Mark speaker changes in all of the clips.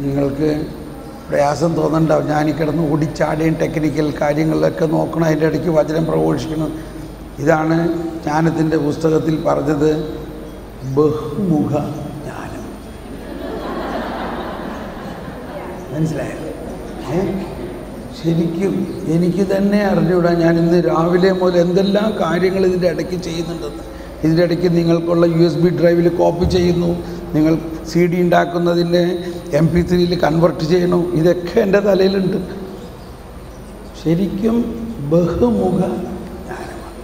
Speaker 1: നിങ്ങൾക്ക് പ്രയാസം തോന്നണ്ടാവും. ഞാൻ കിടന്ന് ഓടിച്ചാടിയും ടെക്നിക്കൽ കാര്യങ്ങളിലൊക്കെ നോക്കണം, അതിൻ്റെ ഇടയ്ക്ക് വചനം പ്രഘോഷിക്കണം. ഇതാണ് ജ്ഞാനത്തിൻ്റെ പുസ്തകത്തിൽ പറഞ്ഞത്, ബഹുമുഖ ജ്ഞാനം. മനസ്സിലായോ? ശരിക്കും എനിക്ക് തന്നെ അറിഞ്ഞുകൂടാ ഞാൻ ഇന്ന് രാവിലെ മുതൽ എന്തെല്ലാം കാര്യങ്ങൾ ഇതിൻ്റെ ഇടയ്ക്ക് ചെയ്യുന്നുണ്ടെന്ന്. ഇതിൻ്റെ ഇടയ്ക്ക് നിങ്ങൾക്കുള്ള USB ഡ്രൈവിൽ കോപ്പി ചെയ്യുന്നു, നിങ്ങൾ CD ഉണ്ടാക്കുന്നതിൻ്റെ MP3 കൺവെർട്ട് ചെയ്യണം. ഇതൊക്കെ എൻ്റെ തലയിലുണ്ട്. ശരിക്കും ബഹുമുഖ ജ്ഞാനമാണ്.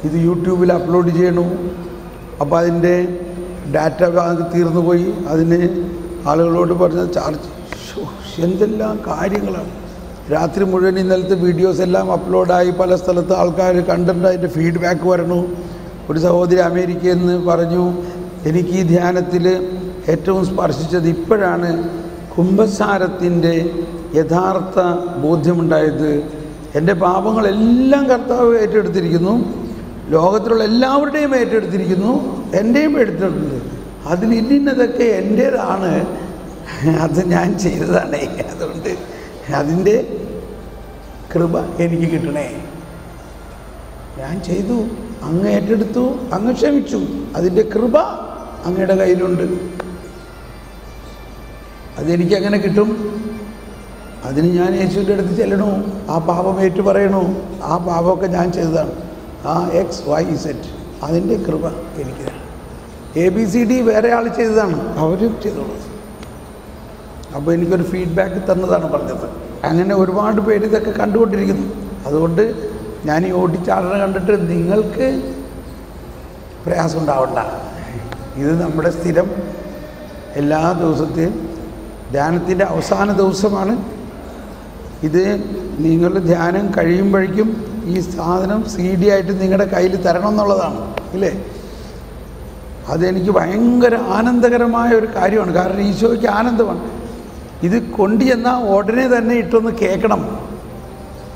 Speaker 1: ഇത് യൂട്യൂബിൽ അപ്ലോഡ് ചെയ്യണു. അപ്പോൾ അതിൻ്റെ ഡാറ്റ തീർന്നു പോയി. അതിന് ആളുകളോട് പറഞ്ഞ ചാർജ്. എന്തെല്ലാം കാര്യങ്ങളാണ്. രാത്രി മുഴുവൻ ഇന്നലത്തെ വീഡിയോസ് എല്ലാം അപ്ലോഡായി, പല സ്ഥലത്ത് ആൾക്കാർ കണ്ടിട്ട് അതിൻ്റെ ഫീഡ്ബാക്ക് വരണു. ഒരു സഹോദരി അമേരിക്കയിൽ നിന്ന് പറഞ്ഞു, എനിക്ക് ഈ ധ്യാനത്തിൽ ഏറ്റവും സ്പർശിച്ചത് ഇപ്പോഴാണ് കുംഭസാരത്തിൻ്റെ യഥാർത്ഥ ബോധ്യമുണ്ടായത്. എൻ്റെ പാപങ്ങളെല്ലാം കർത്താവ് ഏറ്റെടുത്തിരിക്കുന്നു, ലോകത്തിലുള്ള എല്ലാവരുടെയും ഏറ്റെടുത്തിരിക്കുന്നു, എൻ്റെയും ഏറ്റെടുത്തിട്ടുണ്ട്. അതിൽ ഇന്നതൊക്കെ എൻ്റേതാണ്, അത് ഞാൻ ചെയ്തതാണ്. അതുകൊണ്ട് അതിൻ്റെ കൃപ എനിക്ക് കിട്ടണേ. ഞാൻ ചെയ്തു, അങ്ങ് ഏറ്റെടുത്തു, അങ്ങ് ക്ഷമിച്ചു, അതിൻ്റെ കൃപ അങ്ങയുടെ കയ്യിലുണ്ട്. അതെനിക്കങ്ങനെ കിട്ടും. അതിന് ഞാൻ യേശുവിൻ്റെ അടുത്ത് ചെല്ലണോ, ആ പാപം ഏറ്റു പറയണോ, ആ പാപമൊക്കെ ഞാൻ ചെയ്തതാണ്, ആ XYZ, അതിൻ്റെ കൃപ എനിക്ക്. ABCD വേറെ ആൾ ചെയ്തതാണ്, അവരും ചെയ്തോളൂ. അപ്പോൾ എനിക്കൊരു ഫീഡ്ബാക്ക് തന്നതാണ് പറഞ്ഞത്. അങ്ങനെ ഒരുപാട് പേര് ഇതൊക്കെ കണ്ടുകൊണ്ടിരിക്കുന്നു. അതുകൊണ്ട് ഞാൻ ഈ ഓടിച്ചാടനെ കണ്ടിട്ട് നിങ്ങൾക്ക് പ്രയാസം ഉണ്ടാവണ്ട. ഇത് നമ്മുടെ സ്ഥിരം എല്ലാ ദിവസത്തെയും ധ്യാനത്തിൻ്റെ അവസാന ദിവസമാണ് ഇത്. നിങ്ങൾ ധ്യാനം കഴിയുമ്പോഴേക്കും ഈ സാധനം CD ആയിട്ട് നിങ്ങളുടെ കയ്യിൽ തരണം എന്നുള്ളതാണ്, ഇല്ലേ? അതെനിക്ക് ഭയങ്കര ആനന്ദകരമായ ഒരു കാര്യമാണ്. കാരണം ഈശോയ്ക്ക് ആനന്ദമാണ്. ഇത് കൊണ്ടുചെന്നാൽ ഉടനെ തന്നെ ഇട്ടൊന്ന് കേൾക്കണം.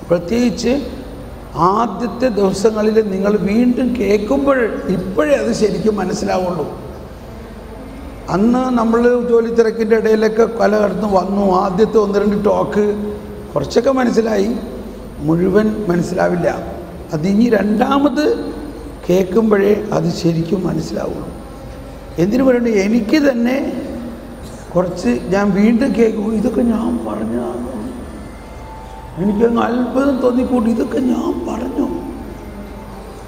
Speaker 1: പ്രത്യേകിച്ച് ആദ്യത്തെ ദിവസങ്ങളിൽ നിങ്ങൾ വീണ്ടും കേൾക്കുമ്പോൾ ഇപ്പോഴേ അത് ശരിക്കും മനസ്സിലാവുള്ളൂ. അന്ന് നമ്മൾ ജോലി തിരക്കിൻ്റെ ഇടയിലൊക്കെ പലയിടത്തും വന്നു. ആദ്യത്തെ 1-2 ടോക്ക് കുറച്ചൊക്കെ മനസ്സിലായി, മുഴുവൻ മനസ്സിലാവില്ല. അതിനി രണ്ടാമത് കേൾക്കുമ്പോഴേ അത് ശരിക്കും മനസ്സിലാവുള്ളൂ. എന്തിനു പറയണ്ടേ, എനിക്ക് തന്നെ കുറച്ച് ഞാൻ വീണ്ടും കേൾക്കും, ഇതൊക്കെ ഞാൻ പറഞ്ഞതാണ്. എനിക്കങ്ങ് അത്ഭുതം തോന്നിക്കൂട്ടി, ഇതൊക്കെ ഞാൻ പറഞ്ഞു.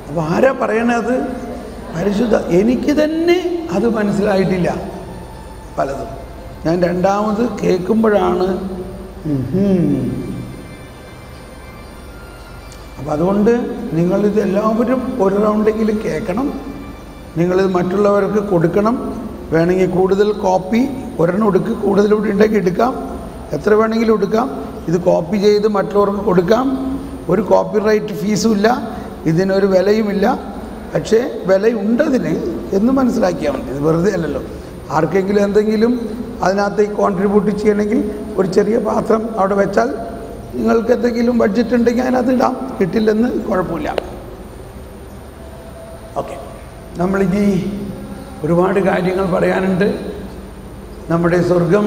Speaker 1: അപ്പോൾ ആരാ പറയണത്? പരിശുദ്ധ. എനിക്ക് തന്നെ അത് മനസ്സിലായിട്ടില്ല പലതും. ഞാൻ രണ്ടാമത് കേൾക്കുമ്പോഴാണ്. അപ്പം അതുകൊണ്ട് നിങ്ങളിത് എല്ലാവരും ഒരു റൗണ്ടെങ്കിലും കേൾക്കണം. നിങ്ങളിത് മറ്റുള്ളവർക്ക് കൊടുക്കണം. വേണമെങ്കിൽ കൂടുതൽ കോപ്പി ഒരെണ്ണം എടുക്കുക, കൂടുതൽ ഇവിടെ ഉണ്ടെങ്കിൽ എടുക്കാം, എത്ര വേണമെങ്കിലും എടുക്കാം. ഇത് കോപ്പി ചെയ്ത് മറ്റുള്ളവർക്ക് കൊടുക്കാം. ഒരു കോപ്പിറൈറ്റ് ഫീസും ഇല്ല, ഇതിനൊരു വിലയുമില്ല. പക്ഷേ വിലയുണ്ടതിന് എന്ന് മനസ്സിലാക്കിയാൽ മതി. ഇത് വെറുതെ അല്ലല്ലോ. ആർക്കെങ്കിലും എന്തെങ്കിലും അതിനകത്തേക്ക് കോൺട്രിബ്യൂട്ട് ചെയ്യണമെങ്കിൽ ഒരു ചെറിയ പാത്രം അവിടെ വെച്ചാൽ നിങ്ങൾക്ക് എന്തെങ്കിലും ബഡ്ജറ്റ് ഉണ്ടെങ്കിൽ അതിനകത്ത് ഇടാം, കിട്ടില്ലെന്ന് കുഴപ്പമില്ല. ഓക്കെ, നമ്മളിനി ഒരുപാട് കാര്യങ്ങൾ പറയാനുണ്ട്. നമ്മുടെ സ്വർഗം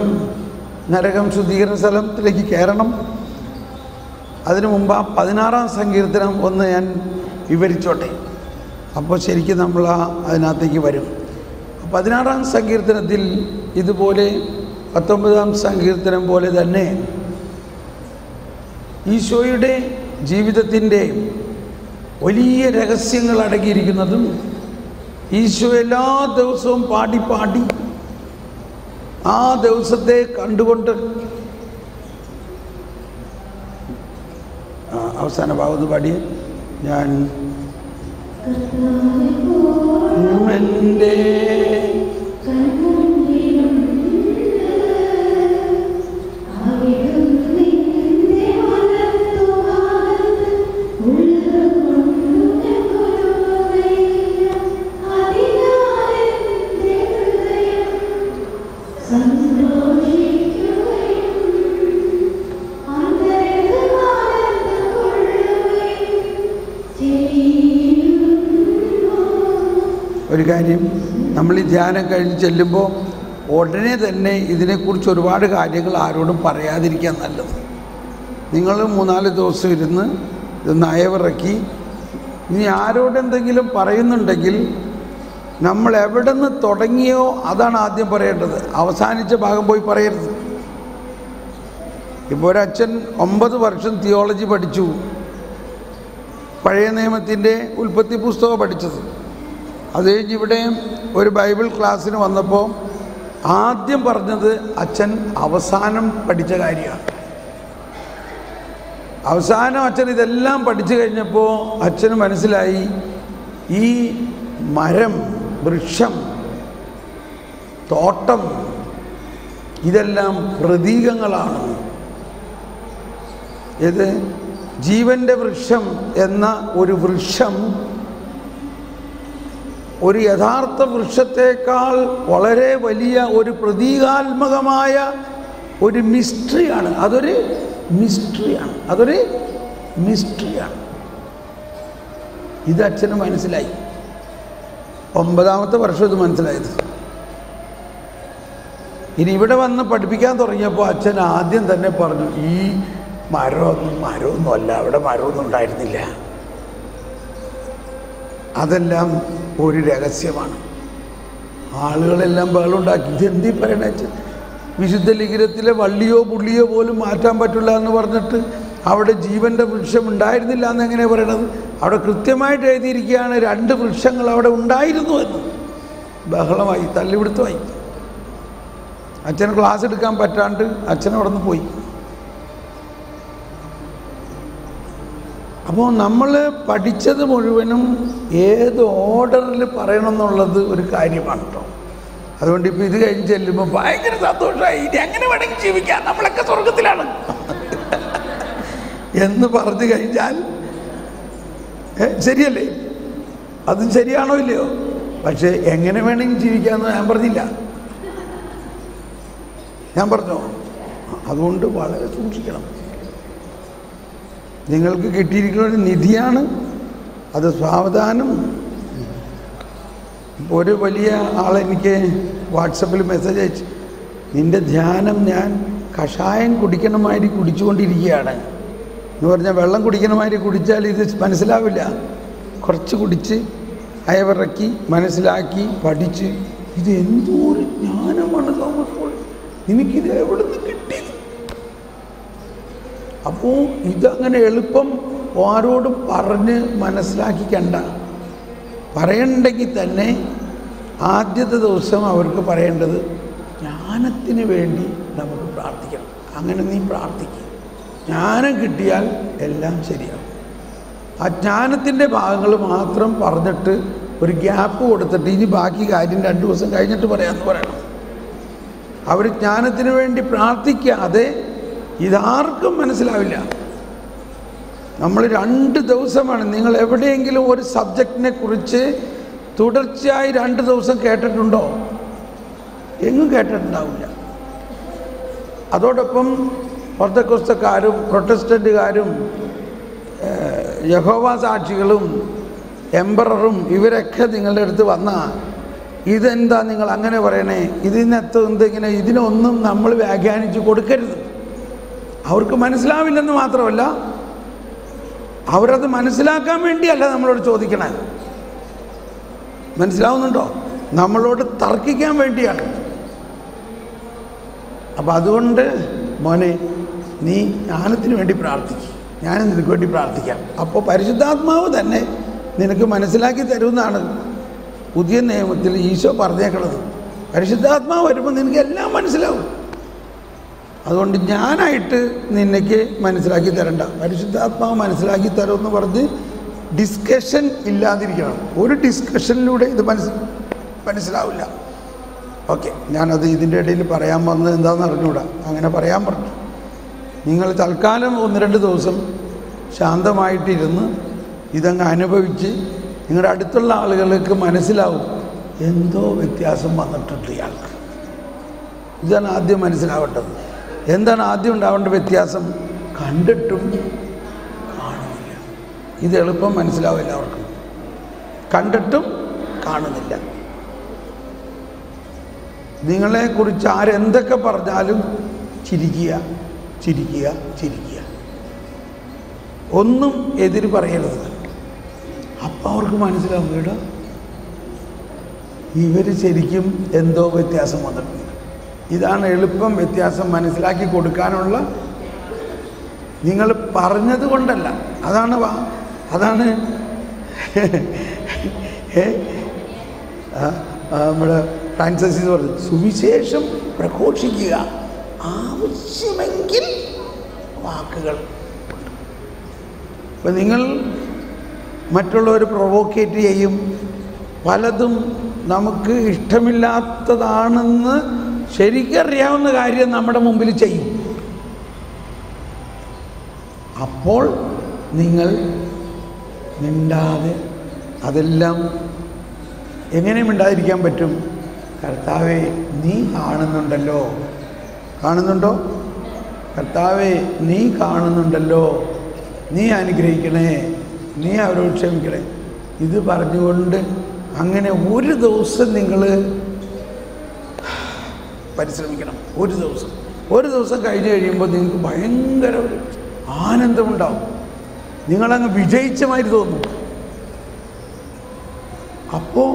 Speaker 1: നരകം ശുദ്ധീകരണ സ്ഥലത്തിലേക്ക് കയറണം. അതിനു മുമ്പ് ആ 16-ാം സങ്കീർത്തനം ഒന്ന് ഞാൻ വിവരിച്ചോട്ടെ. അപ്പോൾ ശരിക്കും നമ്മൾ അതിനകത്തേക്ക് വരും. 16-ാം സങ്കീർത്തനത്തിൽ ഇതുപോലെ 19-ാം സങ്കീർത്തനം പോലെ തന്നെ ഈശോയുടെ ജീവിതത്തിൻ്റെ വലിയ രഹസ്യങ്ങൾ അടങ്ങിയിരിക്കുന്നതും ഈശോ എല്ലാ ദിവസവും പാടി പാടി ആ ദിവസത്തെ കണ്ടുകൊണ്ട് അവസാന ഭാഗത്ത് പാടിയ ഞാൻ എൻ്റെ ഒരു കാര്യം, നമ്മൾ ഈ ധ്യാനം കഴിഞ്ഞ് ചെല്ലുമ്പോൾ ഉടനെ തന്നെ ഇതിനെക്കുറിച്ച് ഒരുപാട് കാര്യങ്ങൾ ആരോടും പറയാതിരിക്കാൻ നല്ലത്. നിങ്ങൾ 3-4 ദിവസം ഇരുന്ന് ഇത് നയവിറക്കി ഇനി ആരോടെന്തെങ്കിലും പറയുന്നുണ്ടെങ്കിൽ നമ്മൾ എവിടെ നിന്ന് തുടങ്ങിയോ അതാണ് ആദ്യം പറയേണ്ടത്. അവസാനിച്ച ഭാഗം പോയി പറയരുത്. ഇപ്പോൾ ഒരച്ഛൻ 9 വർഷം തിയോളജി പഠിച്ചു, പഴയ നിയമത്തിൻ്റെ ഉൽപ്പത്തി പുസ്തകം പഠിച്ചത്. അത് കഴിഞ്ഞ് ഇവിടെ ഒരു ബൈബിൾ ക്ലാസ്സിന് വന്നപ്പോൾ ആദ്യം പറഞ്ഞത് അച്ഛൻ അവസാനം പഠിച്ച കാര്യമാണ്. അവസാനം അച്ഛൻ ഇതെല്ലാം പഠിച്ചു കഴിഞ്ഞപ്പോൾ അച്ഛന് മനസ്സിലായി ഈ മരം, വൃക്ഷം, തോട്ടം ഇതെല്ലാം പ്രതീകങ്ങളാണ്. ഇത് ജീവൻ്റെ വൃക്ഷം എന്ന ഒരു വൃക്ഷം ഒരു യഥാർത്ഥ വൃക്ഷത്തേക്കാൾ വളരെ വലിയ ഒരു പ്രതീകാത്മകമായ ഒരു മിസ്റ്ററിയാണ്. അതൊരു മിസ്റ്ററിയാണ്. ഇത് അച്ഛന് മനസ്സിലായി. 9ാമത്തെ വർഷം ഇത് മനസ്സിലായത്. ഇനി ഇവിടെ വന്ന് പഠിപ്പിക്കാൻ തുടങ്ങിയപ്പോൾ അച്ഛൻ ആദ്യം തന്നെ പറഞ്ഞു, ഈ മരമൊന്നും അല്ല, അവിടെ മരമൊന്നും ഉണ്ടായിരുന്നില്ല, അതെല്ലാം ഒരു രഹസ്യമാണ്. ആളുകളെല്ലാം ബഹളുണ്ടാക്കി. ഇതെന്തീ പറയണ അച്ഛൻ? വിശുദ്ധ ലിഖിതത്തിലെ വള്ളിയോ പുള്ളിയോ പോലും മാറ്റാൻ പറ്റില്ല എന്ന് പറഞ്ഞിട്ട് അവിടെ ജീവൻ്റെ വൃക്ഷം ഉണ്ടായിരുന്നില്ല എന്നെങ്ങനെയാണ് പറയണത്? അവിടെ കൃത്യമായിട്ട് എഴുതിയിരിക്കുകയാണ് 2 വൃക്ഷങ്ങൾ അവിടെ ഉണ്ടായിരുന്നു എന്ന്. ബഹളമായി, തല്ലിപിടുത്തമായി. അച്ഛന് ക്ലാസ് എടുക്കാൻ പറ്റാണ്ട് അച്ഛൻ അവിടെ നിന്ന് പോയി. അപ്പോൾ നമ്മൾ പഠിച്ചത് മുഴുവനും ഏത് ഓർഡറിൽ പറയണം എന്നുള്ളത് ഒരു കാര്യമാണ് കേട്ടോ. അതുകൊണ്ട് ഇപ്പോൾ ഇത് കഴിഞ്ഞ് ചെല്ലുമ്പോൾ ഭയങ്കര സന്തോഷമായി, ഇനി അങ്ങനെ വേണമെങ്കിൽ ജീവിക്കാം, നമ്മളൊക്കെ സ്വർഗത്തിലാണ് എന്ന് പറഞ്ഞു കഴിഞ്ഞാൽ ശരിയല്ലേ? അതും ശരിയാണോ ഇല്ലയോ? പക്ഷേ എങ്ങനെ വേണമെങ്കിൽ ജീവിക്കാമെന്ന് ഞാൻ പറഞ്ഞില്ല. ഞാൻ പറഞ്ഞോ? അതുകൊണ്ട് വളരെ സൂക്ഷിക്കണം. നിങ്ങൾക്ക് കിട്ടിയിരിക്കുന്ന ഒരു നിധിയാണ് അത്. സാവധാനം. ഒരു വലിയ ആളെനിക്ക് വാട്സപ്പിൽ മെസ്സേജ് അയച്ചു, നിൻ്റെ ധ്യാനം ഞാൻ കഷായം കുടിക്കണമാതിരി കുടിച്ചുകൊണ്ടിരിക്കുകയാണ് എന്ന് പറഞ്ഞാൽ, വെള്ളം കുടിക്കണമാതിരി കുടിച്ചാൽ ഇത് മനസ്സിലാവില്ല. കുറച്ച് കുടിച്ച് അയവിറക്കി മനസ്സിലാക്കി പഠിച്ച്, ഇത് എന്തോ ഒരു ജ്ഞാനമാണ് തോമസ് പോൾ, എനിക്കിത് എവിടെ നിന്ന് കിട്ടി? അപ്പോൾ ഇതങ്ങനെ എളുപ്പം ആരോടും പറഞ്ഞ് മനസ്സിലാക്കിക്കണ്ട. പറയണ്ടെങ്കിൽ തന്നെ ആദ്യത്തെ ദിവസം അവർക്ക് പറയേണ്ടത് ജ്ഞാനത്തിന് വേണ്ടി നമുക്ക് പ്രാർത്ഥിക്കണം. അങ്ങനെ നീ പ്രാർത്ഥിക്കുക. ജ്ഞാനം കിട്ടിയാൽ എല്ലാം ശരിയാവും. ആ ജ്ഞാനത്തിൻ്റെ ഭാഗങ്ങൾ മാത്രം പറഞ്ഞിട്ട് ഒരു ഗ്യാപ്പ് കൊടുത്തിട്ട് ഇനി ബാക്കി കാര്യം 2 ദിവസം കഴിഞ്ഞിട്ട് പറയാമെന്ന് പറയണം. അവർ ജ്ഞാനത്തിന് വേണ്ടി പ്രാർത്ഥിക്കാതെ ഇതാർക്കും മനസ്സിലാവില്ല. നമ്മൾ 2 ദിവസമാണ്. നിങ്ങൾ എവിടെയെങ്കിലും ഒരു സബ്ജക്റ്റിനെ കുറിച്ച് തുടർച്ചയായി 2 ദിവസം കേട്ടിട്ടുണ്ടോ? എങ്ങും കേട്ടിട്ടുണ്ടാവില്ല. അതോടൊപ്പം പെന്തക്കോസ്തക്കാരും പ്രൊട്ടസ്റ്റന്റുകാരും യഹോവ സാക്ഷികളും എംബററും ഇവരൊക്കെ നിങ്ങളുടെ അടുത്ത് വന്നാൽ ഇതെന്താ നിങ്ങൾ അങ്ങനെ പറയണേ, ഇതിനകത്ത് എന്തെങ്കിലും, ഇതിനൊന്നും നമ്മൾ വ്യാഖ്യാനിച്ച് കൊടുക്കരുത്. അവർക്ക് മനസ്സിലാവില്ലെന്ന് മാത്രമല്ല, അവരത് മനസ്സിലാക്കാൻ വേണ്ടിയല്ല നമ്മളോട് ചോദിക്കണേ. മനസ്സിലാവുന്നുണ്ടോ? നമ്മളോട് തർക്കിക്കാൻ വേണ്ടിയാണ്. അപ്പം അതുകൊണ്ട് മോനെ, നീ ജ്ഞാനത്തിന് വേണ്ടി പ്രാർത്ഥിക്കും, ഞാൻ നിനക്ക് വേണ്ടി പ്രാർത്ഥിക്കാം. അപ്പോൾ പരിശുദ്ധാത്മാവ് തന്നെ നിനക്ക് മനസ്സിലാക്കി തരുമെന്നാണ് പുതിയ നിയമത്തിൽ ഈശോ പറഞ്ഞേക്കണത്. പരിശുദ്ധാത്മാവ് വരുമ്പോൾ നിനക്ക് എല്ലാം മനസ്സിലാവും. അതുകൊണ്ട് ഞാനായിട്ട് നിനക്ക് മനസ്സിലാക്കി തരണ്ട, പരിശുദ്ധാത്മാവ് മനസ്സിലാക്കി തരുമെന്ന് പറഞ്ഞ് ഡിസ്കഷൻ ഇല്ലാതിരിക്കണം. ഒരു ഡിസ്കഷനിലൂടെ ഇത് മനസ്സിലാവില്ല. ഓക്കെ, ഞാനത് ഇതിൻ്റെ ഇടയിൽ പറയാൻ വന്നത് എന്താണെന്ന് അറിഞ്ഞുകൂടാ, അങ്ങനെ പറയാൻ പറഞ്ഞു. നിങ്ങൾ തൽക്കാലം 1-2 ദിവസം ശാന്തമായിട്ടിരുന്ന് ഇതങ്ങ് അനുഭവിച്ച് നിങ്ങളുടെ അടുത്തുള്ള ആളുകൾക്ക് മനസ്സിലാവും, എന്തോ വ്യത്യാസം വന്നിട്ടുണ്ട് ഇയാൾക്ക്. ഇതാണ് ആദ്യം മനസ്സിലാവേണ്ടത്. എന്താണ് ആദ്യം ഉണ്ടാവേണ്ട വ്യത്യാസം? കണ്ടിട്ടും കാണുന്നില്ല. ഇത് എളുപ്പം മനസ്സിലാവും എല്ലാവർക്കും. കണ്ടിട്ടും കാണുന്നില്ല. നിങ്ങളെക്കുറിച്ച് ആരെന്തൊക്കെ പറഞ്ഞാലും ചിരിക്കുക, ചിരിക്കുക, ചിരിക്കുക, ഒന്നും എതിര് പറയരുത്. അപ്പം അവർക്ക് മനസ്സിലാവും, കേട്ടോ ഇവർ ശരിക്കും എന്തോ വ്യത്യാസം വന്നിട്ടുണ്ട്. ഇതാണ് എളുപ്പം വ്യത്യാസം മനസ്സിലാക്കി കൊടുക്കാനുള്ള. നിങ്ങൾ പറഞ്ഞത് കൊണ്ടല്ല, അതാണ് നമ്മുടെ ഫ്രാൻസിസ് പറഞ്ഞു, സുവിശേഷം പ്രഘോഷിക്കുക, ആവശ്യമെങ്കിൽ വാക്കുകൾ. ഇപ്പം നിങ്ങൾ മറ്റുള്ളവർ പ്രൊവോക്കേറ്റ് ചെയ്യും, പലതും നമുക്ക് ഇഷ്ടമില്ലാത്തതാണെന്ന് ശരിക്കറിയാവുന്ന കാര്യം നമ്മുടെ മുമ്പിൽ ചെയ്യും. അപ്പോൾ നിങ്ങൾ മിണ്ടാതെ, അതെല്ലാം എങ്ങനെ മിണ്ടാതിരിക്കാൻ പറ്റും? കർത്താവേ നീ കാണുന്നുണ്ടല്ലോ, കാണുന്നുണ്ടോ? കർത്താവേ നീ കാണുന്നുണ്ടല്ലോ, നീ അനുഗ്രഹിക്കണേ, നീ അവരോട് ക്ഷമിക്കണേ. ഇത് പറഞ്ഞുകൊണ്ട് അങ്ങനെ ഒരു ദിവസം നിങ്ങൾ പരിശ്രമിക്കണം. ഒരു ദിവസം കഴിഞ്ഞ് കഴിയുമ്പോൾ നിങ്ങൾക്ക് ഭയങ്കര ഒരു ആനന്ദമുണ്ടാവും. നിങ്ങളങ്ങ് വിജയിച്ചമാതിരി തോന്നും. അപ്പോൾ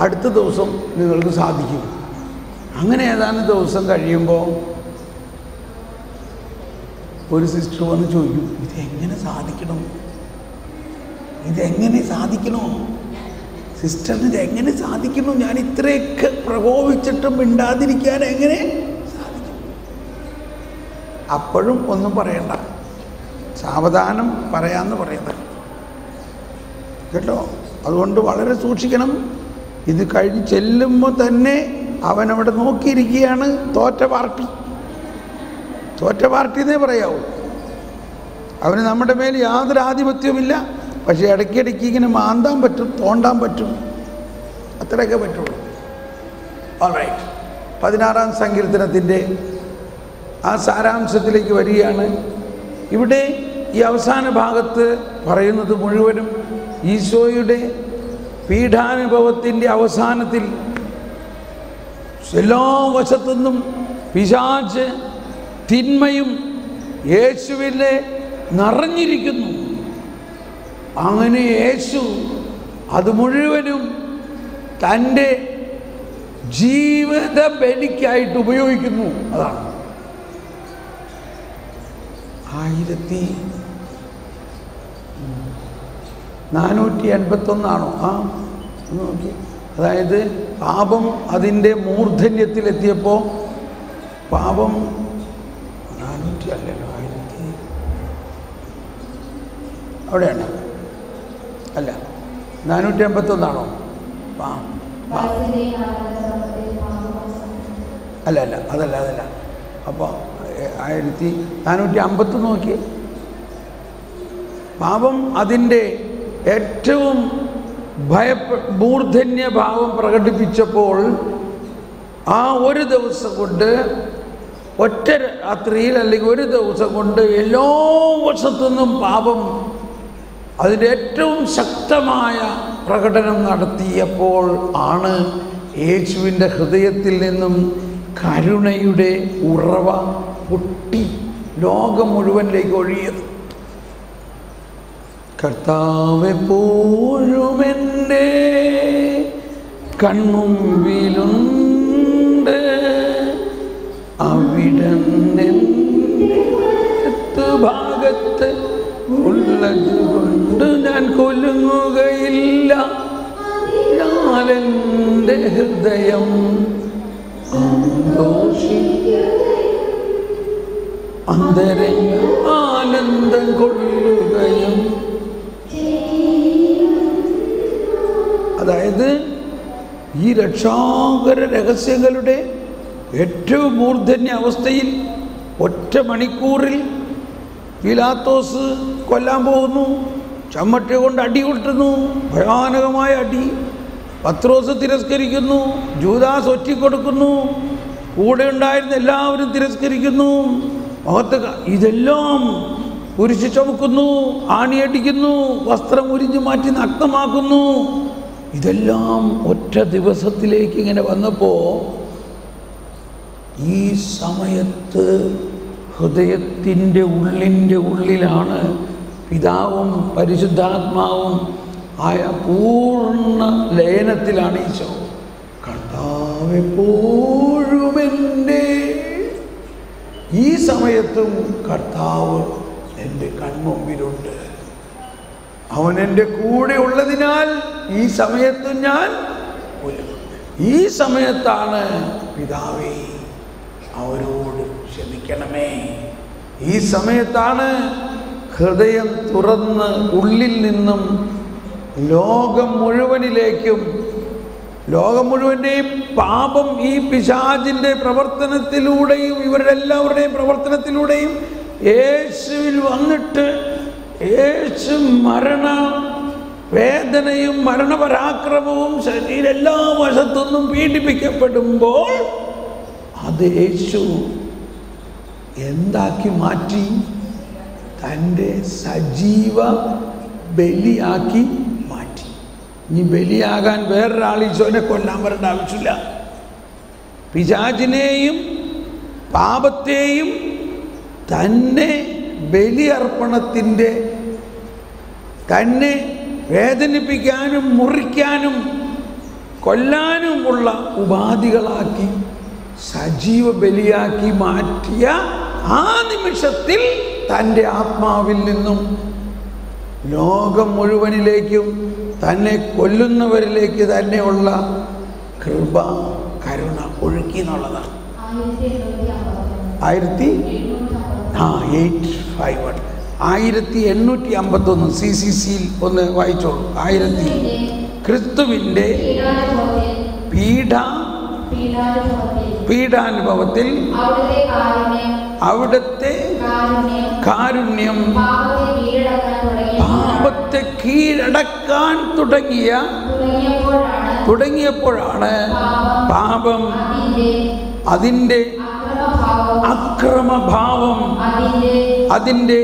Speaker 1: അടുത്ത ദിവസം നിങ്ങൾക്ക് സാധിക്കും. അങ്ങനെ ഏതാനും ദിവസം കഴിയുമ്പോൾ ഒരു സിസ്റ്റർ വന്ന് ചോദിക്കും, ഇതെങ്ങനെ സാധിക്കണോ സിസ്റ്ററിന്, ഇതെങ്ങനെ സാധിക്കുന്നു? ഞാൻ ഇത്രയൊക്കെ പ്രകോപിച്ചിട്ടും മിണ്ടാതിരിക്കാൻ എങ്ങനെ സാധിക്കും? അപ്പോഴും ഒന്നും പറയണ്ട, സാവധാനം പറയാമെന്ന് പറയുന്നത് കേട്ടോ. അതുകൊണ്ട് വളരെ സൂക്ഷിക്കണം. ഇത് കഴിഞ്ഞ് ചെല്ലുമ്പോൾ തന്നെ അവനവിടെ നോക്കിയിരിക്കുകയാണ്. തോറ്റ പാർട്ടി എന്നേ പറയാവൂ. അവന് നമ്മുടെ മേൽ യാതൊരു ആധിപത്യവുമില്ല. പക്ഷേ ഇടയ്ക്കിടയ്ക്ക് ഇങ്ങനെ മാന്താൻ പറ്റും, തോണ്ടാൻ പറ്റും, അത്രയൊക്കെ പറ്റുള്ളൂ. ഓൾറൈറ്റ്, 16-ാം സങ്കീർത്തനത്തിൻ്റെ ആ സാരാംശത്തിലേക്ക് വരികയാണ്. ഇവിടെ ഈ അവസാന ഭാഗത്ത് പറയുന്നത് മുഴുവനും ഈശോയുടെ പീഠാനുഭവത്തിൻ്റെ അവസാനത്തിൽ എല്ലാ വശത്തുനിന്നും പിശാച് തിന്മയും യേശുവിനെ നിറഞ്ഞിരിക്കുന്നു. അങ്ങനെ യേശു അത് മുഴുവനും തൻ്റെ ജീവിത ബലിക്കായിട്ട് ഉപയോഗിക്കുന്നു. അതാണ് 1481 നോക്കി. അതായത് പാപം അതിൻ്റെ മൂർധന്യത്തിലെത്തിയപ്പോൾ, പാപം 400 അല്ലല്ലോ, 1000 അവിടെയാണ്, അല്ല 481 അല്ല അതല്ല. അപ്പോൾ 1450 നോക്കി. പാപം അതിൻ്റെ ഏറ്റവും മൂർധന്യ ഭാവം പ്രകടിപ്പിച്ചപ്പോൾ ആ ഒരു ദിവസം കൊണ്ട്, ഒറ്റ രാത്രിയിൽ അല്ലെങ്കിൽ ഒരു ദിവസം കൊണ്ട് എല്ലാ വശത്തുനിന്നും പാപം അതിൻ്റെ ഏറ്റവും ശക്തമായ പ്രകടനം നടത്തിയപ്പോൾ ആണ് യേശുവിൻ്റെ ഹൃദയത്തിൽ നിന്നും കരുണയുടെ ഉറവ പൊട്ടി ലോകം മുഴുവനിലേക്ക് ഒഴുകിയത്. കർത്താവെപ്പോഴും എൻ്റെ കൺമുമ്പിലുണ്ട്, അവിടുന്ന് ഭാഗത്ത് ഉള്ളത് കൊണ്ട് ഞാൻ കൊല്ലുകയില്ല. എൻ്റെ ഹൃദയം അന്തരംഗ ആനന്ദം കൊള്ളുകയും. അതായത് ഈ രക്ഷാകര രഹസ്യങ്ങളുടെ ഏറ്റവും മൂർധന്യ അവസ്ഥയിൽ ഒറ്റ മണിക്കൂറിൽ പീലാത്തോസ് കൊല്ലാൻ പോകുന്നു, ചമ്മട്ടി കൊണ്ട് അടി കൊട്ടുന്നു, ഭയാനകമായ അടി. പത്രോസ് തിരസ്കരിക്കുന്നു, ജൂദാസ് ഒറ്റിക്കൊടുക്കുന്നു, കൂടെ ഉണ്ടായിരുന്ന എല്ലാവരും തിരസ്കരിക്കുന്നു. ഇതെല്ലാം കുരിശ് ചുമക്കുന്നു, ആണിയടിക്കുന്നു, വസ്ത്രം ഉരിഞ്ഞു മാറ്റി നഗ്നമാക്കുന്നു. ഇതെല്ലാം ഒറ്റ ദിവസത്തിലേക്ക് ഇങ്ങനെ വന്നപ്പോൾ ഈ സമയത്ത് ഹൃദയത്തിൻ്റെ ഉള്ളിലാണ് പിതാവും പരിശുദ്ധാത്മാവും ആയ പൂർണ്ണ ലയനത്തിലാണ് ഈശോ. കർത്താവ് എപ്പോഴും എൻ്റെ, ഈ സമയത്തും കർത്താവ് എൻ്റെ കൺമുമ്പിലുണ്ട്. അവൻ എൻ്റെ കൂടെ ഉള്ളതിനാൽ ഈ സമയത്തും ഞാൻ ഈ സമയത്താണ് പിതാവേ അവരോട് ക്ഷമിക്കണമേ. ഈ സമയത്താണ് ഹൃദയം തുറന്ന് ഉള്ളിൽ നിന്നും ലോകം മുഴുവൻ്റെയും പാപം ഈ പിശാചിൻ്റെ പ്രവർത്തനത്തിലൂടെയും ഇവരുടെ എല്ലാവരുടെയും പ്രവർത്തനത്തിലൂടെയും യേശുവിൽ വന്നിട്ട് യേശു വേദനയും മരണപരാക്രമവും ശരീരം എല്ലാ വശത്തുനിന്നും പീഡിപ്പിക്കപ്പെടുമ്പോൾ അത് യേശു എന്താക്കി മാറ്റി? തൻ്റെ സജീവ ബലിയാക്കി മാറ്റി. ഇനി ബലിയാകാൻ വേറൊരാൾ ഈശോനെ കൊല്ലാൻ വരേണ്ട ആവശ്യമില്ല. പിശാചിനെയും പാപത്തെയും തന്നെ ബലിയർപ്പണത്തിൻ്റെ, തന്നെ വേദനിപ്പിക്കാനും മുറിക്കാനും കൊല്ലാനുമുള്ള ഉപാധികളാക്കി സജീവ ബലിയാക്കി മാറ്റിയ ആ നിമിഷത്തിൽ തൻ്റെ ആത്മാവിൽ നിന്നും ലോകം മുഴുവനിലേക്കും തന്നെ കൊല്ലുന്നവരിലേക്ക് തന്നെയുള്ള കൃപ കരുണ ഒഴുക്കി എന്നുള്ളതാണ്. 1851 CCCയിൽ ഒന്ന് വായിച്ചോളൂ. ക്രിസ്തുവിൻ്റെ പീഡാനുഭവത്തിൽ അവിടുത്തെ കാരുണ്യം പാപത്തെ കീഴടക്കാൻ തുടങ്ങിയപ്പോഴാണ് പാപം അതിൻ്റെ അക്രമഭാവം, അതിൻ്റെ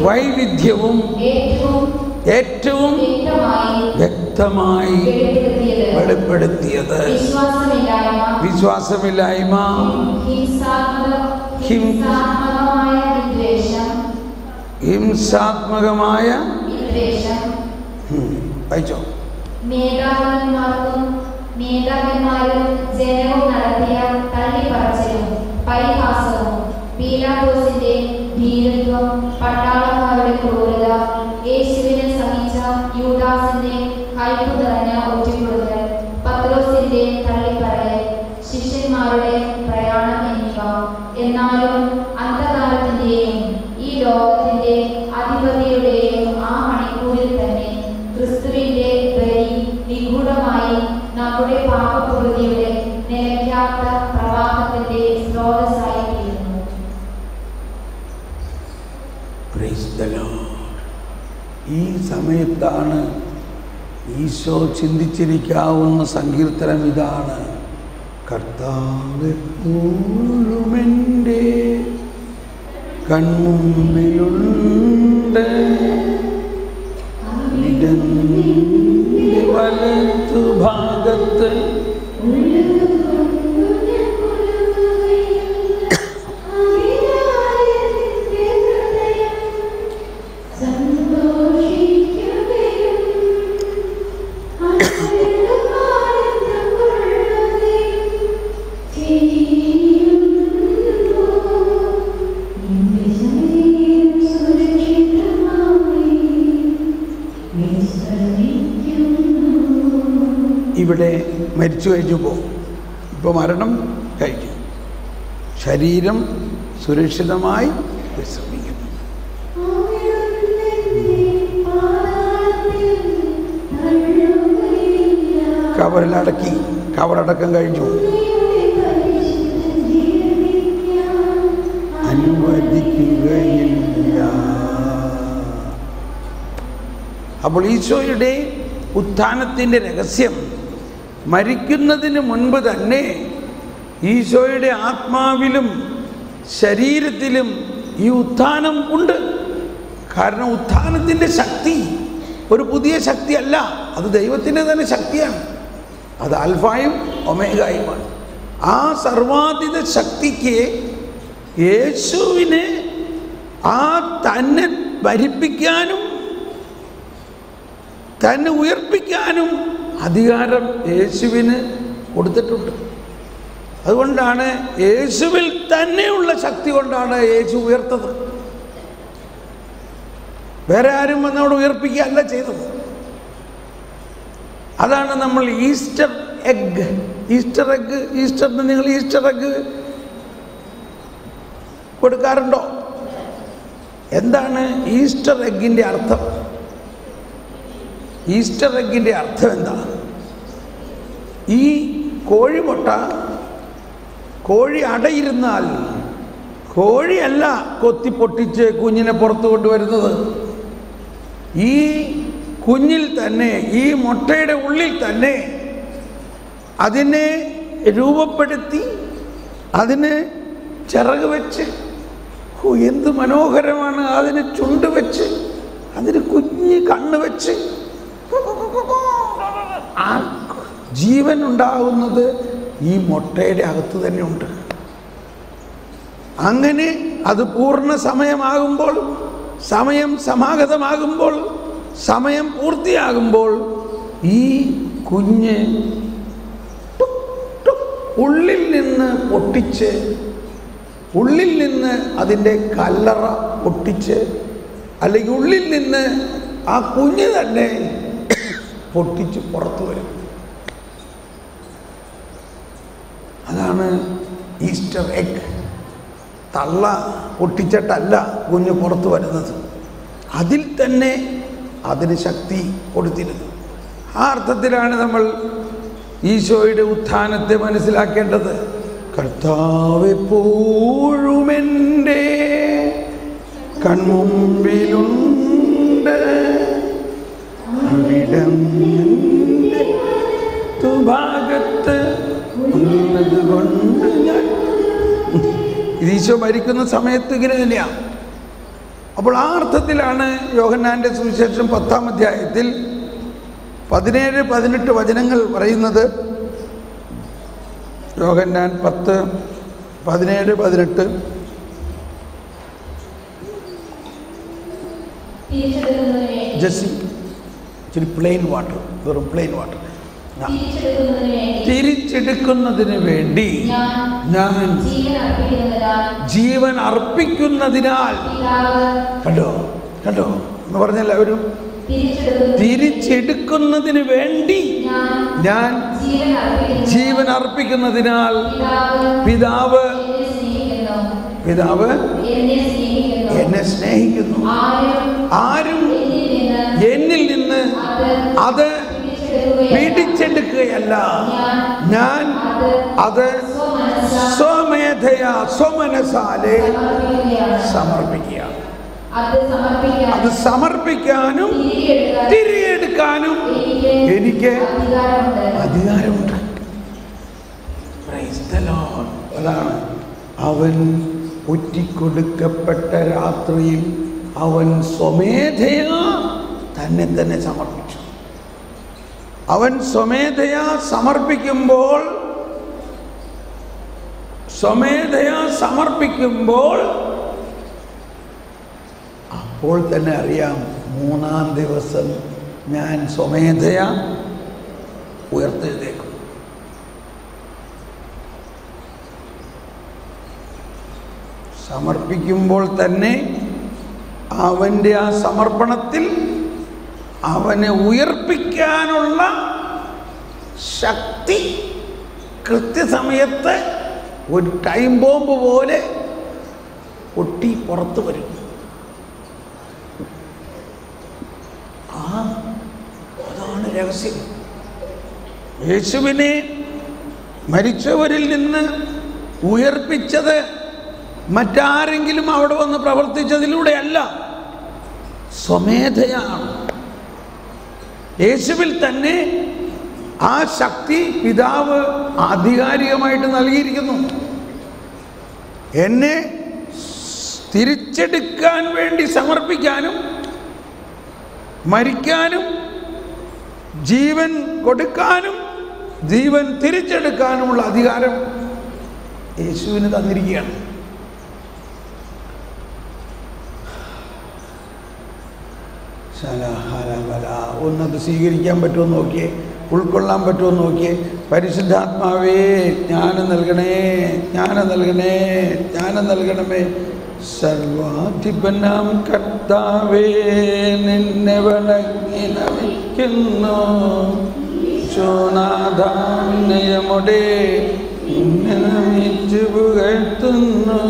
Speaker 1: വൈവിധ്യവും ഏറ്റവും വ്യക്തമായി വെളിപ്പെടുത്തിയത്. വിശ്വാസമില്ലായ്മ, ഹിംസാത്മകമായ വായിച്ചോ.
Speaker 2: നേതാക്കന്മാരും ജനവും നടത്തിയ തള്ളിപ്പറച്ചിലും പരിഹാസവും, പീലാത്തോസിന്റെ ധീരത്വം, പട്ടാളക്കാരുടെ ക്രൂരത, യേശുവിനെ സഹിച്ച യൂദാസിന്റെ കയ്പ് നിറഞ്ഞ ഒറ്റപ്പെടുത്തൽ, പത്രോസിന്റെ തള്ളിപ്പറയൽ, ശിഷ്യന്മാരുടെ പ്രയാണം എന്നിവ. എന്നാലും അന്ധകാലത്തിന്റെയും ഈ ലോകത്തിന്റെ അധിപതിയുടെയും ആ മണിക്കൂറിൽ തന്നെ ക്രിസ്തുവിന്റെ ബലി നിഗൂഢമായി നമ്മുടെ പാപപ്രകൃതിയുടെ നിലയ്ക്കാത്ത പ്രവാഹത്തിന്റെ സ്രോതസ്സായി തീരുന്നു.
Speaker 1: ഈ സമയത്താണ് ഈശോ ചിന്തിച്ചിരിക്കാവുന്ന സങ്കീർത്തനം ഇതാണ്: കർത്താവ് എപ്പോഴും എൻ്റെ കൺമുമ്പിലുണ്ട്, വലത്തു ഭാഗത്ത് ഇവിടെ മരിച്ചു കഴിഞ്ഞു പോകും. ഇപ്പോൾ മരണം കഴിഞ്ഞു, ശരീരം സുരക്ഷിതമായി വിശ്രമിക്കുന്നു. കബറടക്കം കഴിഞ്ഞു. അനുവദിക്കുകയില്ല. അപ്പോൾ ഈശോയുടെ ഉത്ഥാനത്തിൻ്റെ രഹസ്യം, മരിക്കുന്നതിന് മുൻപ് തന്നെ ഈശോയുടെ ആത്മാവിലും ശരീരത്തിലും ഈ ഉത്ഥാനം ഉണ്ട്. കാരണം ഉത്ഥാനത്തിൻ്റെ ശക്തി ഒരു പുതിയ ശക്തിയല്ല, അത് ദൈവത്തിൻ്റെ തന്നെ ശക്തിയാണ്. അത് ആൽഫായും ഒമേഗയുമാണ്. ആ സർവാധിത ശക്തിക്ക് യേശുവിനെ ആ തന്നെ ഭരിപ്പിക്കാനും തന്നെ ഉയർപ്പിക്കാനും അധികാരം യേശുവിന് കൊടുത്തിട്ടുണ്ട്. അതുകൊണ്ടാണ് യേശുവിൽ തന്നെയുള്ള ശക്തി കൊണ്ടാണ് യേശു ഉയർത്തത്. വേറെ ആരും വന്നവിടെ ഉയർപ്പിക്കുകയല്ല ചെയ്തത്. അതാണ് നമ്മൾ ഈസ്റ്റർ എഗ് ഈസ്റ്ററിന് നിങ്ങൾ ഈസ്റ്റർ എഗ് കൊടുക്കാറുണ്ടോ? എന്താണ് ഈസ്റ്റർ എഗ്ഗിൻ്റെ അർത്ഥം? ഈസ്റ്റർ എഗ്ഗിൻ്റെ അർത്ഥം എന്താ? ഈ കോഴിമുട്ട കോഴി അടയിരുന്നാൽ കോഴിയല്ല കൊത്തി പൊട്ടിച്ച് കുഞ്ഞിനെ പുറത്തു കൊണ്ടുവരുന്നത്. ഈ കുഞ്ഞിൽ തന്നെ, ഈ മുട്ടയുടെ ഉള്ളിൽ തന്നെ അതിനെ രൂപപ്പെടുത്തി അതിന് ചിറക് വെച്ച്, എന്ത് മനോഹരമാണ്, അതിന് ചുണ്ട് വെച്ച്, അതിന് കുഞ്ഞ് കണ്ണ് വെച്ച് ആ ജീവൻ ഉണ്ടാകുന്നത് ഈ മുട്ടയുടെ അകത്ത് തന്നെ ഉണ്ട്. അങ്ങനെ അത് പൂർണ്ണ സമയമാകുമ്പോൾ, സമയം സമാഗതമാകുമ്പോൾ, സമയം പൂർത്തിയാകുമ്പോൾ ഈ കുഞ്ഞ് ഉള്ളിൽ നിന്ന് പൊട്ടിച്ച്, ഉള്ളിൽ നിന്ന് അതിൻ്റെ കല്ലറ പൊട്ടിച്ച്, അല്ലെങ്കിൽ ഉള്ളിൽ നിന്ന് ആ കുഞ്ഞ് തന്നെ പൊട്ടിച്ച് പുറത്തു വരും. അതാണ് ഈസ്റ്റർ എഗ്. തള്ള പൊട്ടിച്ചിട്ടല്ല കുഞ്ഞ് പുറത്തു വരുന്നത്, അതിൽ തന്നെ അതിന് ശക്തി കൊടുത്തിരുന്നു. ആ അർത്ഥത്തിലാണ് നമ്മൾ ഈശോയുടെ ഉത്ഥാനത്തെ മനസ്സിലാക്കേണ്ടത്. കർത്താവ് എപ്പോഴും എൻ്റെ കൺമുമ്പിലുണ്ട്, അവിടം ഭാഗത്ത് ഉള്ളത് കൊണ്ട് ഞാൻ. ഇത് ഈശോ മരിക്കുന്ന സമയത്ത് ഇങ്ങനെ തന്നെയാണ്. അപ്പോൾ ആ അർത്ഥത്തിലാണ് യോഹന്നാൻ്റെ സുവിശേഷം 10-ാം അധ്യായത്തിൽ 17-18 വചനങ്ങൾ പറയുന്നത്. യോഹന്നാൻ 10:17-18. ജെസ്സി ഇച്ചിരി പ്ലെയിൻ വാട്ടർ, വെറും പ്ലെയിൻ വാട്ടർ. തിരിച്ചെടുക്കുന്നതിന് വേണ്ടി ഞാൻ ജീവൻ അർപ്പിക്കുന്നതിനാൽ. കണ്ടോ കണ്ടോ എന്ന് പറഞ്ഞല്ല, ഒരു തിരിച്ചെടുക്കുന്നതിന് വേണ്ടി ഞാൻ ജീവൻ അർപ്പിക്കുന്നതിനാൽ പിതാവ് എന്നെ സ്നേഹിക്കുന്നു. ആരും എന്നിൽ നിന്ന് അത് പിടിച്ചെടുക്കുകയല്ല, ഞാൻ അത് സ്വമേധയാ സ്വമനസാലെ സമർപ്പിക്കുകയാണ്. അത് സമർപ്പിക്കാനും തിരികെടുക്കാനും എനിക്ക് അധികാരമുണ്ട്. Praise the Lord. അതാണ് അവൻ ഒറ്റിക്കൊടുക്കപ്പെട്ട രാത്രിയിൽ അവൻ സ്വമേധയാ തന്നെ തന്നെ സമർപ്പിച്ചു. അവൻ സ്വമേധയാ സമർപ്പിക്കുമ്പോൾ അപ്പോൾ തന്നെ അറിയാം, 3-ാം ദിവസം ഞാൻ സ്വമേധയാ ഉയർത്തെഴുന്നേക്കും. സമർപ്പിക്കുമ്പോൾ തന്നെ അവൻ്റെ ആ സമർപ്പണത്തിൽ അവനെ ഉയർപ്പിക്കാനുള്ള ശക്തി കൃത്യസമയത്ത് ഒരു ടൈം ബോംബ് പോലെ പൊട്ടി പുറത്തു വരും. അതാണ് രഹസ്യം. യേശുവിനെ മരിച്ചവരിൽ നിന്ന് ഉയർപ്പിച്ചത് മറ്റാരെങ്കിലും അവിടെ വന്ന് പ്രവർത്തിച്ചതിലൂടെയല്ല, സ്വമേധയാണ്. യേശുവിൽ തന്നെ ആ ശക്തി പിതാവ് ആധികാരികമായിട്ട് നൽകിയിരിക്കുന്നു. എന്നെ തിരിച്ചെടുക്കാൻ വേണ്ടി സമർപ്പിക്കാനും മരിക്കാനും ജീവൻ കൊടുക്കാനും ജീവൻ തിരിച്ചെടുക്കാനുമുള്ള അധികാരം യേശുവിന് തന്നിരിക്കുകയാണ്. ഒന്നത് സ്വീകരിക്കാൻ പറ്റുമോ നോക്കിയേ, ഉൾക്കൊള്ളാൻ പറ്റുമോ നോക്കിയേ. പരിശുദ്ധാത്മാവേ ജ്ഞാനം നൽകണേ, ജ്ഞാനം നൽകണേ, ജ്ഞാനം നൽകണമേ. സർവാധിപനാം കർത്താവേ, നിന്നെ വണങ്ങി നമിക്കുന്നു. ശോനാഥാനയമുടെ നിന്നെ നമിച്ചു പുകഴ്ത്തുന്നു.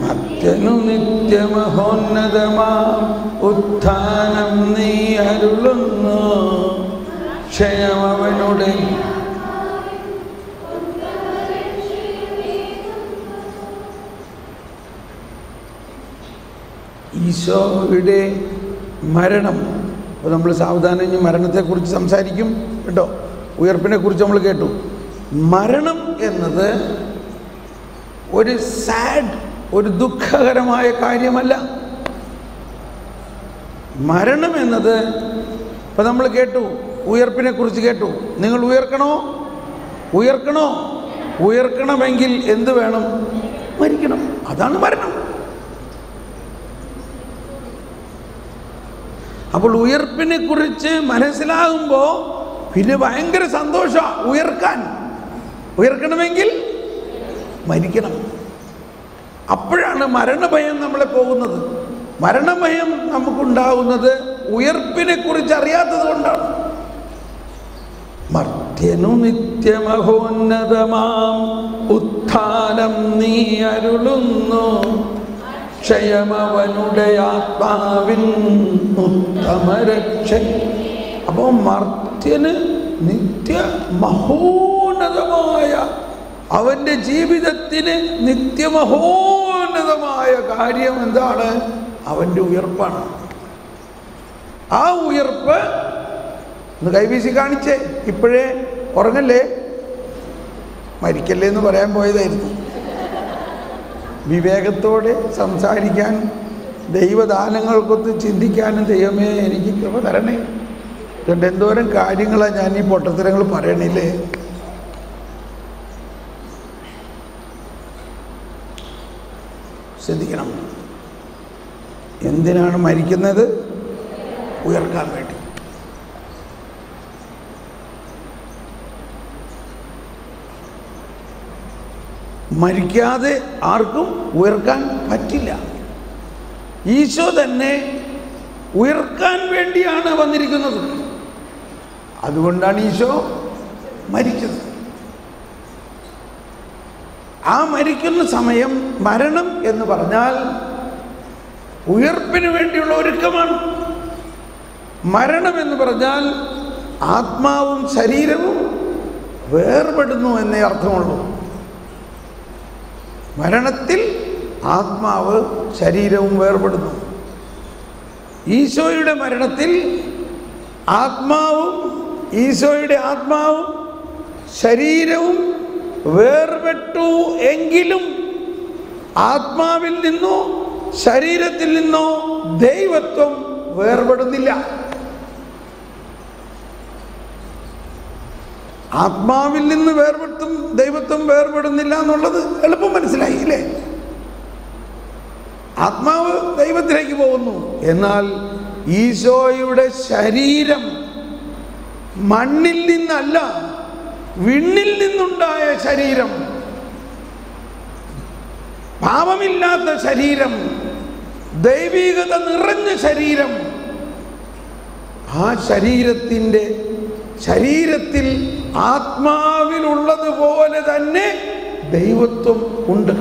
Speaker 1: മർത്യനു നിത്യമഹോന്നതമാം ഉത്ഥാനം നീ അരുളുന്നു. ക്ഷയമവനുടെ ഈശോയുടെ മരണം. അപ്പോൾ നമ്മൾ സാവധാനം ഇനി മരണത്തെക്കുറിച്ച് സംസാരിക്കും കേട്ടോ. ഉയർപ്പിനെക്കുറിച്ച് നമ്മൾ കേട്ടു. മരണം എന്നത് ഒരു സാഡ്, ഒരു ദുഃഖകരമായ കാര്യമല്ല. മരണം എന്നത് ഇപ്പം നമ്മൾ കേട്ടു, ഉയർപ്പിനെക്കുറിച്ച് കേട്ടു. നിങ്ങൾ ഉയർക്കണോ? ഉയർക്കണോ? ഉയർക്കണമെങ്കിൽ എന്ത് വേണം? മരിക്കണം. അതാണ് മരണം. അപ്പോൾ ഉയർപ്പിനെ കുറിച്ച് മനസ്സിലാകുമ്പോൾ പിന്നെ ഭയങ്കര സന്തോഷമാണ്. ഉയർക്കണമെങ്കിൽ മരിക്കണം. അപ്പോഴാണ് മരണഭയം നമ്മളെ പോകുന്നത്. മരണഭയം നമുക്കുണ്ടാകുന്നത് ഉയർപ്പിനെ കുറിച്ച് അറിയാത്തത് കൊണ്ടാണ്. മർത്യനു നിത്യമഹോന്നതമാം ഉത്ഥാനം നീ അരുളുന്നു. ക്ഷയമവനുടെ ആത്മാവിൻ ഉത്തമരക്ഷ. അപ്പോൾ മർത്യന് നിത്യമഹോന്നതമായ, അവൻ്റെ ജീവിതത്തിന് നിത്യമഹോന്നതമായ കാര്യം എന്താണ്? അവൻ്റെ ഉയർപ്പാണ്. ആ ഉയർപ്പ് ഒന്ന് കൈവീശി കാണിച്ചേ. ഇപ്പോഴേ ഉറങ്ങല്ലേ, മരിക്കല്ലേ എന്ന് പറയാൻ പോയതായിരുന്നു. വിവേകത്തോടെ സംസാരിക്കാൻ, ദൈവദാനങ്ങൾക്കൊത്ത് ചിന്തിക്കാനും ദൈവമേ എനിക്ക് കൃപ തരണേ. അതുകൊണ്ട് എന്തോരം കാര്യങ്ങളാണ് ഞാൻ ഈ പൊട്ടത്തരങ്ങൾ പറയണില്ലേ. ശ്രദ്ധിക്കണം. എന്തിനാണ് മരിക്കുന്നത്? ഉയർക്കാൻ വേണ്ടി. മരിക്കാതെ ആർക്കും ഉയർക്കാൻ പറ്റില്ല. ഈശോ തന്നെ ഉയർക്കാൻ വേണ്ടിയാണ് വന്നിരിക്കുന്നത്. അതുകൊണ്ടാണ് ഈശോ മരിച്ചത്. ആ മരിക്കുന്ന സമയം, മരണം എന്ന് പറഞ്ഞാൽ ഉയർപ്പിന് വേണ്ടിയുള്ള ഒരുക്കമാണ്. മരണം എന്ന് പറഞ്ഞാൽ ആത്മാവും ശരീരവും വേർപെടുന്നു എന്നേ അർത്ഥമുള്ളൂ. മരണത്തിൽ ആത്മാവ് ശരീരവും വേർപെടുന്നു. ഈശോയുടെ മരണത്തിൽ ഈശോയുടെ ആത്മാവും ശരീരവും വേർപെട്ടു എങ്കിലും ആത്മാവിൽ നിന്നോ ശരീരത്തിൽ നിന്നോ ദൈവത്വം വേർപെടുന്നില്ല. ആത്മാവിൽ നിന്ന് വേർപെട്ടും ദൈവത്വം വേർപെടുന്നില്ല എന്നുള്ളത് എളുപ്പം മനസ്സിലായി ഇല്ലേ? ആത്മാവ് ദൈവത്തിലേക്ക് പോകുന്നു. എന്നാൽ ഈശോയുടെ ശരീരം മണ്ണിൽ നിന്നല്ല, വിണ്ണിൽ നിന്നുണ്ടായ ശരീരം, പാപമില്ലാത്ത ശരീരം, ദൈവികത നിറഞ്ഞ ശരീരം. ആ ശരീരത്തിൽ ആത്മാവിലുള്ളതുപോലെ തന്നെ ദൈവത്വം ഉണ്ട്.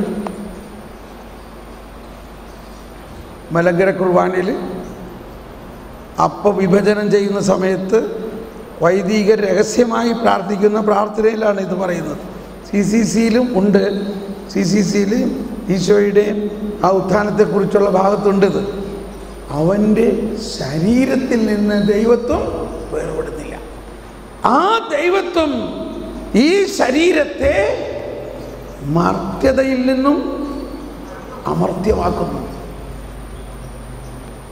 Speaker 1: മലങ്കര കുർബാനയിൽ വിഭജനം ചെയ്യുന്ന സമയത്ത് വൈദികർ രഹസ്യമായി പ്രാർത്ഥിക്കുന്ന പ്രാർത്ഥനയിലാണ് ഇത് പറയുന്നത്. CCCയിലും ഉണ്ട്. CCCയിൽ ഈശോയുടെ ആ ഉത്ഥാനത്തെക്കുറിച്ചുള്ള ഭാഗത്തുണ്ട്. അവൻ്റെ ശരീരത്തിൽ നിന്ന് ദൈവത്വം വേർപെടുന്നില്ല. ആ ദൈവത്വം ഈ ശരീരത്തെ മർത്യതയിൽ നിന്നും അമർത്യമാക്കുന്നു.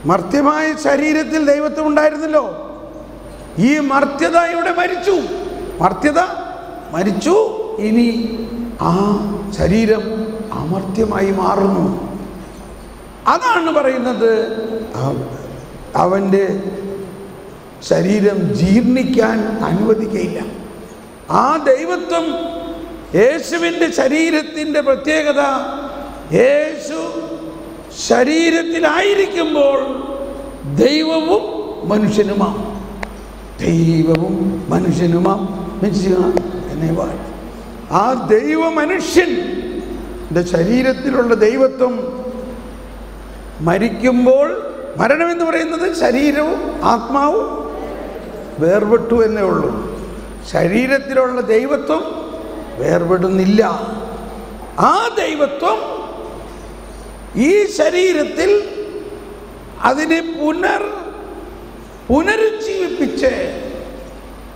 Speaker 1: മർത്യമായ ശരീരത്തിൽ ദൈവത്വം ഉണ്ടായിരുന്നല്ലോ. ഈ മർത്യത ഇവിടെ മരിച്ചു. മർത്യത മരിച്ചു, ഇനി ആ ശരീരം അമർത്യമായി മാറുന്നു. അതാണ് പറയുന്നത്, അവൻ്റെ ശരീരം ജീർണിക്കാൻ അനുവദിക്കയില്ല. ആ ദൈവത്വം, യേശുവിൻ്റെ ശരീരത്തിൻ്റെ പ്രത്യേകത, യേശു ശരീരത്തിലായിരിക്കുമ്പോൾ ദൈവവും മനുഷ്യനുമാം, ദൈവവും മനുഷ്യനുമാം എന്നെ വായി. ആ ദൈവ മനുഷ്യൻ്റെ ശരീരത്തിലുള്ള ദൈവത്വം മരിക്കുമ്പോൾ, മരണമെന്ന് പറയുന്നത് ശരീരവും ആത്മാവും വേർപെട്ടു എന്നേ ഉള്ളൂ. ശരീരത്തിലുള്ള ദൈവത്വം വേർപെടുന്നില്ല. ആ ദൈവത്വം ഈ ശരീരത്തിൽ അതിനെ പുനരുജ്ജീവിപ്പിച്ച്,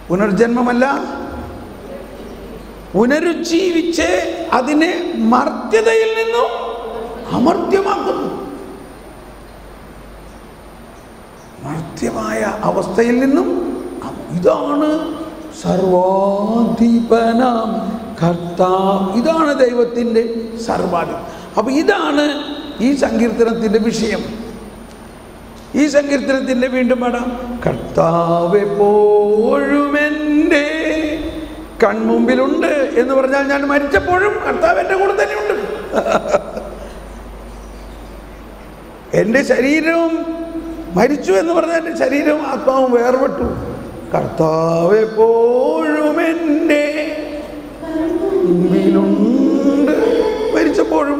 Speaker 1: പുനർജന്മമല്ല, പുനരുജ്ജീവിച്ച് അതിനെ മർത്യതയിൽ നിന്നും അമർത്യമാക്കുന്നു. മർത്യമായ അവസ്ഥയിൽ നിന്നും. ഇതാണ് സർവാധിപനാം കർത്താവ്, ഇതാണ് ദൈവത്തിൻ്റെ സർവാധിപൻ. അപ്പം ഇതാണ് ഈ സങ്കീർത്തനത്തിൻ്റെ വിഷയം. ഈ സങ്കീർത്തനത്തിൻ്റെ വീണ്ടും പാടാം. കർത്താവ് എപ്പോഴും എൻ്റെ കൺമുമ്പിലുണ്ട് എന്ന് പറഞ്ഞാൽ ഞാൻ മരിച്ചപ്പോഴും കർത്താവ് എൻ്റെ കൂടെ തന്നെയുണ്ട്. എൻ്റെ ശരീരവും മരിച്ചു എന്ന് പറഞ്ഞാൽ എൻ്റെ ശരീരവും ആത്മാവും വേർപെട്ടു. കർത്താവ് എപ്പോഴും എൻ്റെ മുമ്പിലുണ്ട്. മരിച്ചപ്പോഴും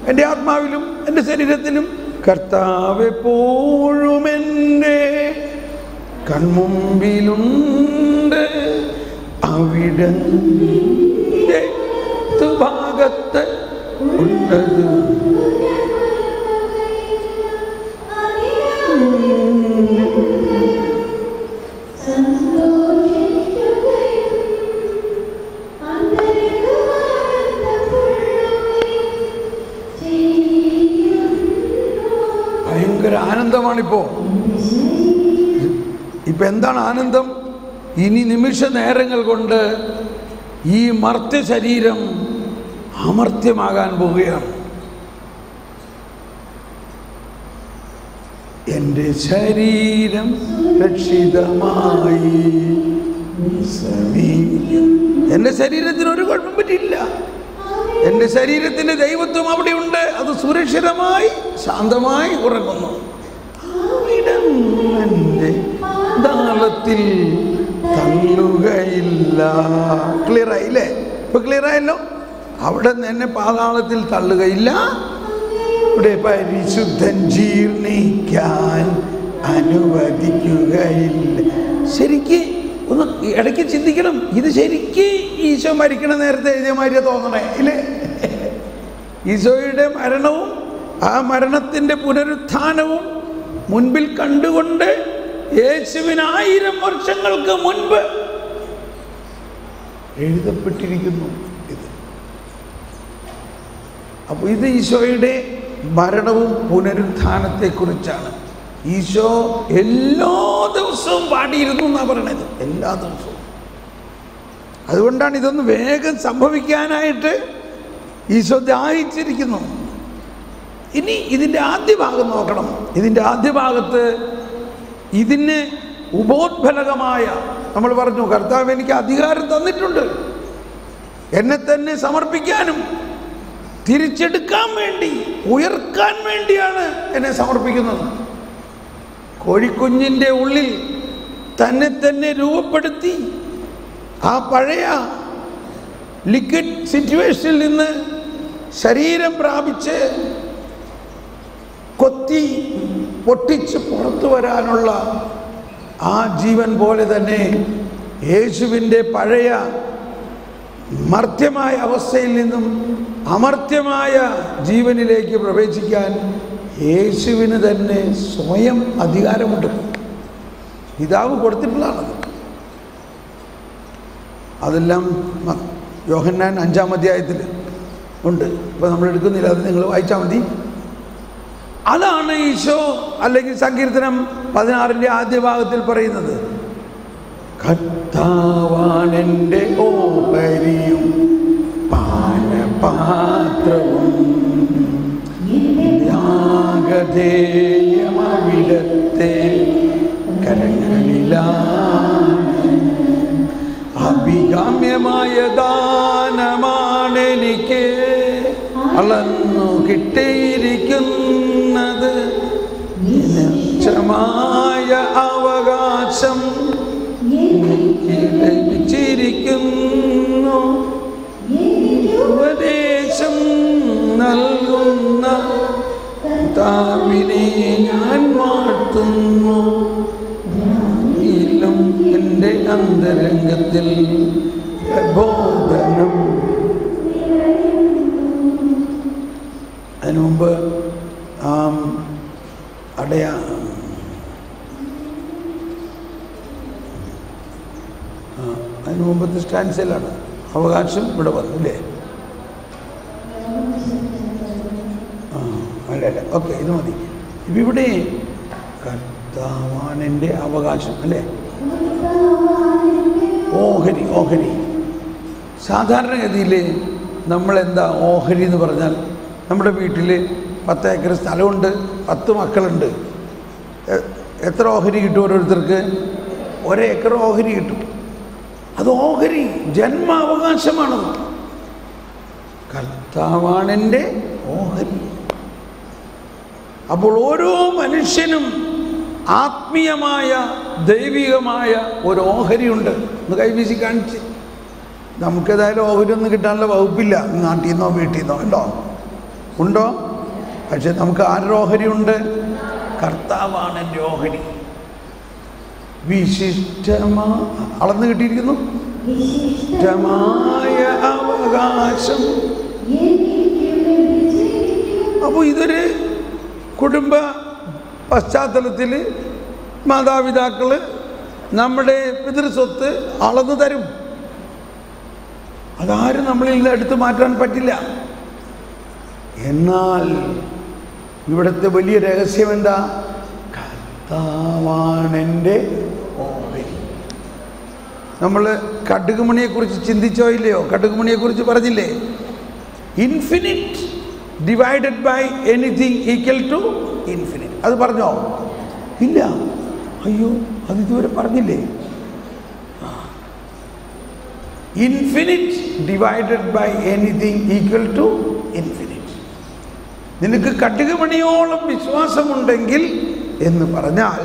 Speaker 1: എൻ്റെ ആത്മാവിലും എൻ്റെ ശരീരത്തിലും കർത്താവ് എപ്പോഴും എൻ്റെ കൺമുമ്പിലുണ്ട്. അവിടെ ഭാഗത്ത് ഉള്ളത് ഭയങ്കര ആനന്ദമാണിപ്പോ. ഇപ്പൊ എന്താണ് ആനന്ദം? ഇനി നിമിഷ നേരങ്ങൾ കൊണ്ട് ഈ മർത്യ ശരീരം അമർത്യമാകാൻ പോവുകയാണ്. എൻ്റെ ശരീരം രക്ഷിതമായി, എൻ്റെ ശരീരത്തിന് ഒരു കുഴപ്പം പറ്റിയില്ല. എൻ്റെ ശരീരത്തിൻ്റെ ദൈവത്വം അവിടെയുണ്ട്. അത് സുരക്ഷിതമായി ശാന്തമായി ഉറങ്ങുന്നു. എൻ്റെ താളത്തിൽ തള്ളുകയില്ല. ക്ലിയർ ആയില്ലേ? ഇപ്പൊ ക്ലിയർ ആയല്ലോ. അവിടെ എന്നെ പാതാളത്തിൽ തള്ളുകയില്ല. ഇവിടെ പരിശുദ്ധൻ ജീർണിക്കാൻ അനുവദിക്കുകയില്ല. ശരിക്ക് ഒന്ന് ഇടയ്ക്ക് ചിന്തിക്കണം. ഇത് ശരിക്ക് ഈശോ മരിക്കണ നേരത്തെ എഴുതിയ മാതിരിയാ തോന്നണേ, ഇല്ലേ? ഈശോയുടെ മരണവും ആ മരണത്തിൻ്റെ പുനരുത്ഥാനവും മുൻപിൽ കണ്ടുകൊണ്ട് യേശുവിന് 1000 വർഷങ്ങൾക്ക് മുൻപ് എഴുതപ്പെട്ടിരിക്കുന്നു ഇത്. അപ്പോൾ ഇത് ഈശോയുടെ മരണവും പുനരുത്ഥാനത്തെക്കുറിച്ചാണ്. ഈശോ എല്ലാ ദിവസവും പാടിയിരുന്നു എന്നാണ് പറയണത്, എല്ലാ ദിവസവും. അതുകൊണ്ടാണ് ഇതൊന്ന് വേഗം സംഭവിക്കാനായിട്ട് ഈശോ ദാഹിച്ചിരിക്കുന്നു. ഇനി ഇതിൻ്റെ ആദ്യ ഭാഗം നോക്കണം. ഇതിൻ്റെ ആദ്യ ഭാഗത്ത് ഇതിന് ഉപോത്ഫലകമായ, നമ്മൾ പറഞ്ഞു കർത്താവ് എനിക്ക് അധികാരം തന്നിട്ടുണ്ട്, എന്നെ തന്നെ സമർപ്പിക്കാനും തിരിച്ചെടുക്കാൻ വേണ്ടി, ഉയർക്കാൻ വേണ്ടിയാണ് എന്നെ സമർപ്പിക്കുന്നത്. കോഴിക്കുഞ്ഞിൻ്റെ ഉള്ളിൽ തന്നെ തന്നെ രൂപപ്പെടുത്തി ആ പഴയ ലിക്വിഡ് സിറ്റുവേഷനിൽ നിന്ന് ശരീരം പ്രാപിച്ച് കൊത്തി പൊട്ടിച്ച് പുറത്തു വരാനുള്ള ആ ജീവൻ പോലെ തന്നെ യേശുവിൻ്റെ പഴയ മർത്യമായ അവസ്ഥയിൽ നിന്നും അമർത്യമായ ജീവനിലേക്ക് പ്രവേശിക്കാൻ യേശുവിന് തന്നെ സ്വയം അധികാരമുണ്ട്. പിതാവ് കൊടുത്തിട്ടുള്ളതാണത്. അതെല്ലാം യോഹന്നാൻ 5-ാം അധ്യായത്തിൽ ഉണ്ട്. ഇപ്പം നമ്മൾ എടുക്കുന്നില്ല, അത് നിങ്ങൾ വായിച്ചാൽ മതി. അതാണ് ഈശോ അല്ലെങ്കിൽ സങ്കീർത്തനം 16-ന്റെ ആദ്യ ഭാഗത്തിൽ പറയുന്നത്. കർത്താവാണെൻ്റെ ഓഹരിയും പാനപാത്രവും യാഗധേയമവിടത്തെ കരങ്ങളിലാണ്. അഭികാമ്യമായ ദാനമാണെനിക്ക് അളന്നു കിട്ടിയിരിക്കുന്നത്. നിശ്ചയമായ അവകാശം എനിക്ക് ലഭിച്ചിരിക്കുന്നു. ഉപദേശം നൽകുന്ന കർത്താവിനെ ഞാൻ വാഴ്ത്തുന്നു. ിലും എൻ്റെ അന്തരംഗത്തിൽ പ്രബോധനം. അതിനു മുമ്പ് അതിന് മുമ്പത്തെ സ്റ്റാൻസിലാണ് അവകാശം ഇവിടെ വന്നില്ലേ? അല്ല ഓക്കെ, ഇത് മതി. ഇവിടെ കർത്താവാണെൻ്റെ അവകാശം അല്ലേ? ഓഹരി. സാധാരണഗതിയിൽ നമ്മളെന്താ ഓഹരി എന്ന് പറഞ്ഞാൽ, നമ്മുടെ വീട്ടിൽ 10 ഏക്കർ സ്ഥലമുണ്ട്, 10 മക്കളുണ്ട്. എത്ര ഓഹരി കിട്ടും ഓരോരുത്തർക്ക്? 1 ഏക്കർ ഓഹരി കിട്ടും. അത് ഓഹരി, ജന്മാവകാശമാണത്. കർത്താവാണെൻ്റെ ഓഹരി. അപ്പോൾ ഓരോ മനുഷ്യനും ആത്മീയമായ ദൈവികമായ ഒരു ഓഹരിയുണ്ട്. ഒന്ന് കൈവീശി കാണിച്ച്. നമുക്കേതായാലും ഓഹരി ഒന്നും കിട്ടാനുള്ള വകുപ്പില്ല, നാട്ടിൽ നിന്നോ വീട്ടിൽ നിന്നോ ഉണ്ടോ? പക്ഷെ നമുക്ക് ആരുടെ ഓഹരിയുണ്ട്? കർത്താവാണ് എൻ്റെ ഓഹരി. അളന്ന് കിട്ടിയിരിക്കുന്നു. വിശിഷ്ടമായ അവകാശം. അപ്പോൾ ഇതൊരു കുടുംബ പശ്ചാത്തലത്തിൽ മാതാപിതാക്കൾ നമ്മുടെ പിതൃസ്വത്ത് അളന്നു തരും. അതാരും നമ്മളിൽ നിന്ന് എടുത്തു മാറ്റാൻ പറ്റില്ല. എന്നാൽ ഇവിടുത്തെ വലിയ രഹസ്യം എന്താ? കർത്താവാണെൻ്റെ ഓഹരി. നമ്മൾ കടുകുമണിയെക്കുറിച്ച് ചിന്തിച്ചോ ഇല്ലയോ? കടുകുമണിയെക്കുറിച്ച് പറഞ്ഞില്ലേ? Infinite divided by anything equal to infinite. അത് പറഞ്ഞോ? ഇല്ല. അയ്യോ, അത് ഇതുവരെ പറഞ്ഞില്ലേ? Infinite divided by anything equal to infinite. നിനക്ക് കടുകുമണിയോളം വിശ്വാസമുണ്ടെങ്കിൽ എന്ന് പറഞ്ഞാൽ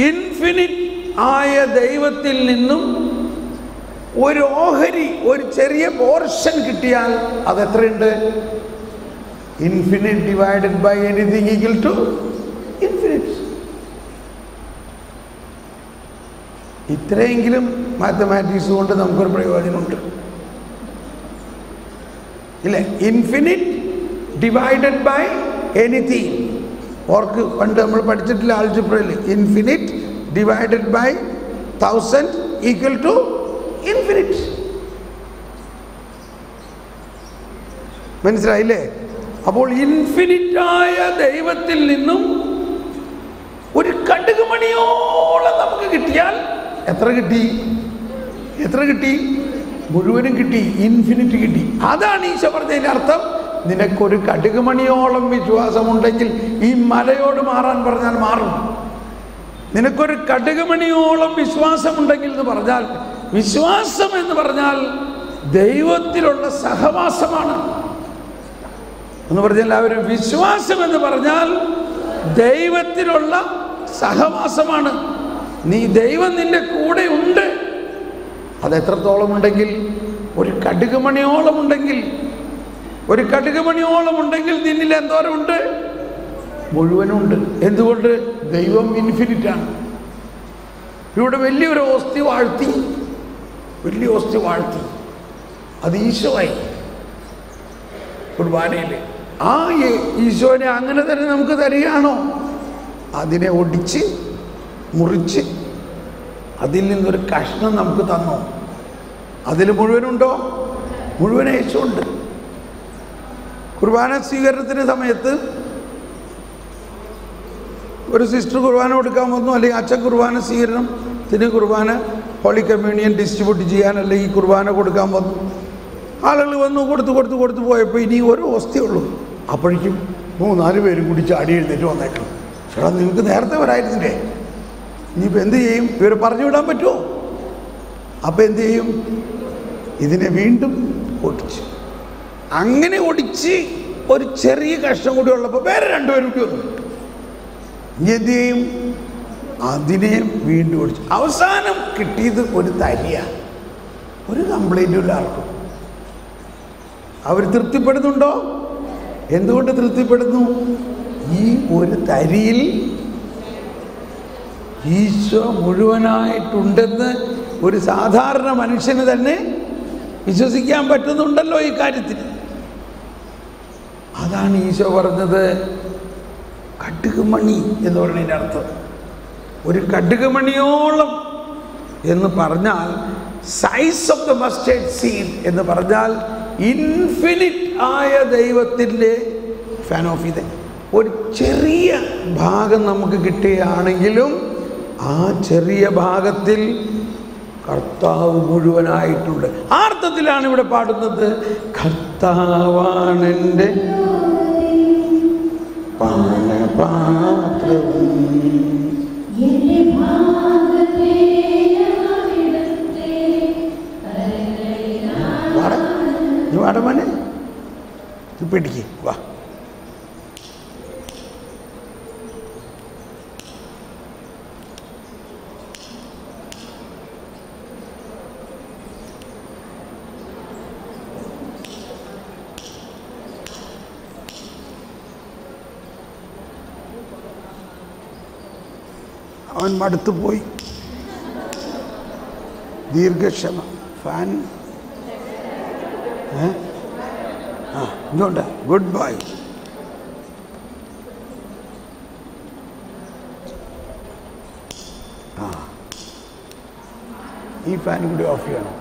Speaker 1: ഇൻഫിനിറ്റ് ആയ ദൈവത്തിൽ നിന്നും ഒരു ഓഹരി, ഒരു ചെറിയ പോർഷൻ കിട്ടിയാൽ അത് എത്രയുണ്ട്? Infinite divided by anything equal to infinite. ഇത്രയെങ്കിലും മാത്തമാറ്റിക്സ് കൊണ്ട് നമുക്കൊരു പ്രയോജനമുണ്ട് ഇല്ലേ? Infinite divided by anything. ഓർക്ക് പണ്ട് നമ്മൾ പഠിച്ചിട്ടില്ല ആൾജിബ്രയിൽ, infinite divided by 1000 equal to infinite. മനസ്സിലായില്ലേ? അപ്പോൾ ഇൻഫിനിറ്റായ ദൈവത്തിൽ നിന്നും ഒരു കടുകുമണിയോളം നമുക്ക് കിട്ടിയാൽ എത്ര കിട്ടി? മുഴുവനും കിട്ടി, ഇൻഫിനിറ്റ് കിട്ടി. അതാണ് ഈശോ പറഞ്ഞതിൻ്റെ അർത്ഥം. നിനക്കൊരു കടുകുമണിയോളം വിശ്വാസമുണ്ടെങ്കിൽ ഈ മലയോട് മാറാൻ പറഞ്ഞാൽ മാറും. നിനക്കൊരു കടുകുമണിയോളം വിശ്വാസമുണ്ടെങ്കിൽ എന്ന് പറഞ്ഞാൽ, വിശ്വാസം എന്ന് പറഞ്ഞാൽ ദൈവത്തിലുള്ള സഹവാസമാണ് എന്ന് പറഞ്ഞാൽ എല്ലാവരും. വിശ്വാസം എന്ന് പറഞ്ഞാൽ ദൈവത്തിലുള്ള സഹവാസമാണ്. ദൈവം നിന്റെ കൂടെ ഉണ്ട്. അത് എത്രത്തോളം ഉണ്ടെങ്കിൽ? ഒരു കടുകുമണിയോളം ഉണ്ടെങ്കിൽ നിന്നിൽ എന്തോരം ഉണ്ട്? മുഴുവനുണ്ട്. എന്തുകൊണ്ട്? ദൈവം ഇൻഫിനിറ്റാണ്. ഇവിടെ വലിയൊരു ഓസ്തി വാഴ്ത്തി, അത് ഈശോയായി കുർബാനയിൽ. ആ ഈശോനെ അങ്ങനെ തന്നെ നമുക്ക് തരികയാണോ? അതിനെ ഒടിച്ച് മുറിച്ച് അതിൽ നിന്നൊരു കഷ്ണം നമുക്ക് തന്നോ? അതിൽ മുഴുവനുണ്ടോ? മുഴുവൻ യേശുണ്ട്. കുർബാന സ്വീകരണത്തിൻ്റെ സമയത്ത് ഒരു സിസ്റ്റർ കുർബാന കൊടുക്കാൻ വന്നു, അല്ലെങ്കിൽ അച്ഛൻ കുർബാന സ്വീകരണത്തിന് കുർബാന ഹോളി കമ്മ്യൂണിയൻ ഡിസ്ട്രിബ്യൂട്ട് ചെയ്യാൻ അല്ലെങ്കിൽ കുർബാന കൊടുക്കാൻ വന്നു. ആളുകൾ വന്നു, കൊടുത്തു പോയപ്പോൾ ഇനി ഓരോ അവസ്ഥയുള്ളൂ. അപ്പോഴേക്കും 3-4 പേരും കൂടി ചാടി എഴുന്നേറ്റ് വന്നേക്കണം. ചേട്ടാ, നിങ്ങൾക്ക് നേരത്തെ വരായിരുന്നില്ലേ? ഇനിയിപ്പോൾ എന്ത് ചെയ്യും? ഇവർ പറഞ്ഞു വിടാൻ പറ്റുമോ? അപ്പോൾ എന്ത് ചെയ്യും? ഇതിനെ വീണ്ടും ഒടിച്ചു. അങ്ങനെ ഒടിച്ച് ഒരു ചെറിയ കഷ്ണം കൂടി ഉള്ളപ്പോൾ വേറെ 2 പേരും കൂടി വന്നു. ഇനി എന്ത് ചെയ്യും? അതിനെ വീണ്ടും ഒടിച്ചു. അവസാനം കിട്ടിയത് ഒരു തരിയാണ്. ഒരു കംപ്ലൈൻറ്റും ഇല്ല ആർക്കും. അവർ തൃപ്തിപ്പെടുന്നുണ്ടോ? എന്തുകൊണ്ട് തൃപ്തിപ്പെടുന്നു? ഈ ഒരു തരിയിൽ ഈശോ മുഴുവനായിട്ടുണ്ടെന്ന് ഒരു സാധാരണ മനുഷ്യന് തന്നെ വിശ്വസിക്കാൻ പറ്റുന്നുണ്ടല്ലോ ഈ കാര്യത്തിൽ. അതാണ് ഈശോ പറഞ്ഞത് കടുക് മണി എന്ന് പറയുന്നതിൻ്റെ അർത്ഥം. ഒരു കടുക് മണിയോളം എന്ന് പറഞ്ഞാൽ size of the mustard seed എന്ന് പറഞ്ഞാൽ ഇൻഫിനിറ്റ് ആയ ദൈവത്തിൻ്റെ ഫാൻ ഓഫ് ഇത് ഒരു ചെറിയ ഭാഗം നമുക്ക് കിട്ടുകയാണെങ്കിലും ആ ചെറിയ ഭാഗത്തിൽ കർത്താവ് മുഴുവനായിട്ടുണ്ട്. ആ അർത്ഥത്തിലാണ് ഇവിടെ പാടുന്നത്, കർത്താവാണെൻ്റെ പാനപാത്രവും. വാടമനെ പിടിക്ക് വാ. അവൻ മടുത്തു പോയി. ദീർഘക്ഷമ. ഫാൻ ഇതുകൊണ്ട് ഗുഡ് ബൈ. ഈ ഫാൻ കൂടി ഓഫ് ചെയ്യണം.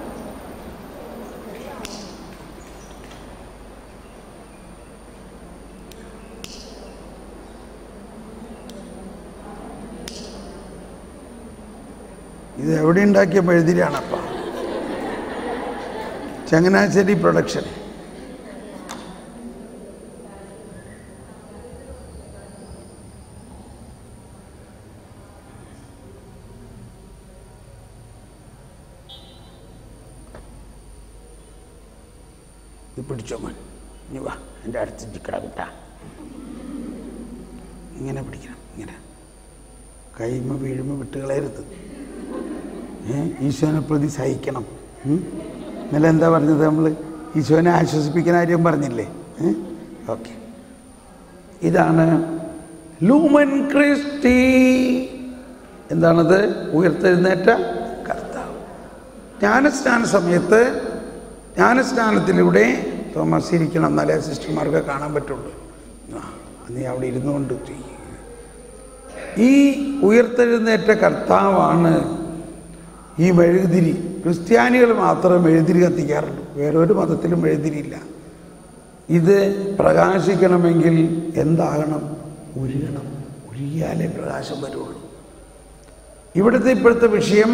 Speaker 1: ഇത് എവിടെ ഉണ്ടാക്കിയ മെഴുതിരിയാണപ്പ? ചങ്ങനാശ്ശേരി പ്രൊഡക്ഷൻ. ഇത് പിടിച്ചോ മോൻ, ഇനി വാ എൻ്റെ അടുത്ത് ചിക്കട കിട്ടാ. ഇങ്ങനെ പിടിക്കണം, ഇങ്ങനെ കൈമ വീഴുമ്പോൾ വിട്ടുകളയരുത്. ഈശോനെ പ്രതി സഹിക്കണം. ഇന്നലെ എന്താ പറഞ്ഞത് നമ്മൾ? ഈശോനെ ആശ്വസിപ്പിക്കുന്ന കാര്യം പറഞ്ഞില്ലേ? ഓക്കെ. ഇതാണ് ലൂമൻ ക്രിസ്റ്റി. എന്താണത്? ഉയർത്തെഴുന്നേറ്റ കർത്താവ്. ജ്ഞാനസ്നാന സമയത്ത്, ജ്ഞാനസ്നാനത്തിലൂടെ തോമസ് ഇരിക്കണം, എന്നാലേ സിസ്റ്റർമാർക്ക് കാണാൻ പറ്റുള്ളൂ. നീ അവിടെ ഇരുന്നുകൊണ്ട് ഈ ഉയർത്തെഴുന്നേറ്റ കർത്താവാണ് ഈ മെഴുകുതിരി. ക്രിസ്ത്യാനികൾ മാത്രം മെഴുകുതിരി കത്തിക്കാറുള്ളൂ, വേറൊരു മതത്തിലും മെഴുകുതിരിയില്ല. ഇത് പ്രകാശിക്കണമെങ്കിൽ എന്താകണം? ഉരുകണം. ഉരുകിയാലേ പ്രകാശം വരുള്ളൂ. ഇപ്പോഴത്തെ വിഷയം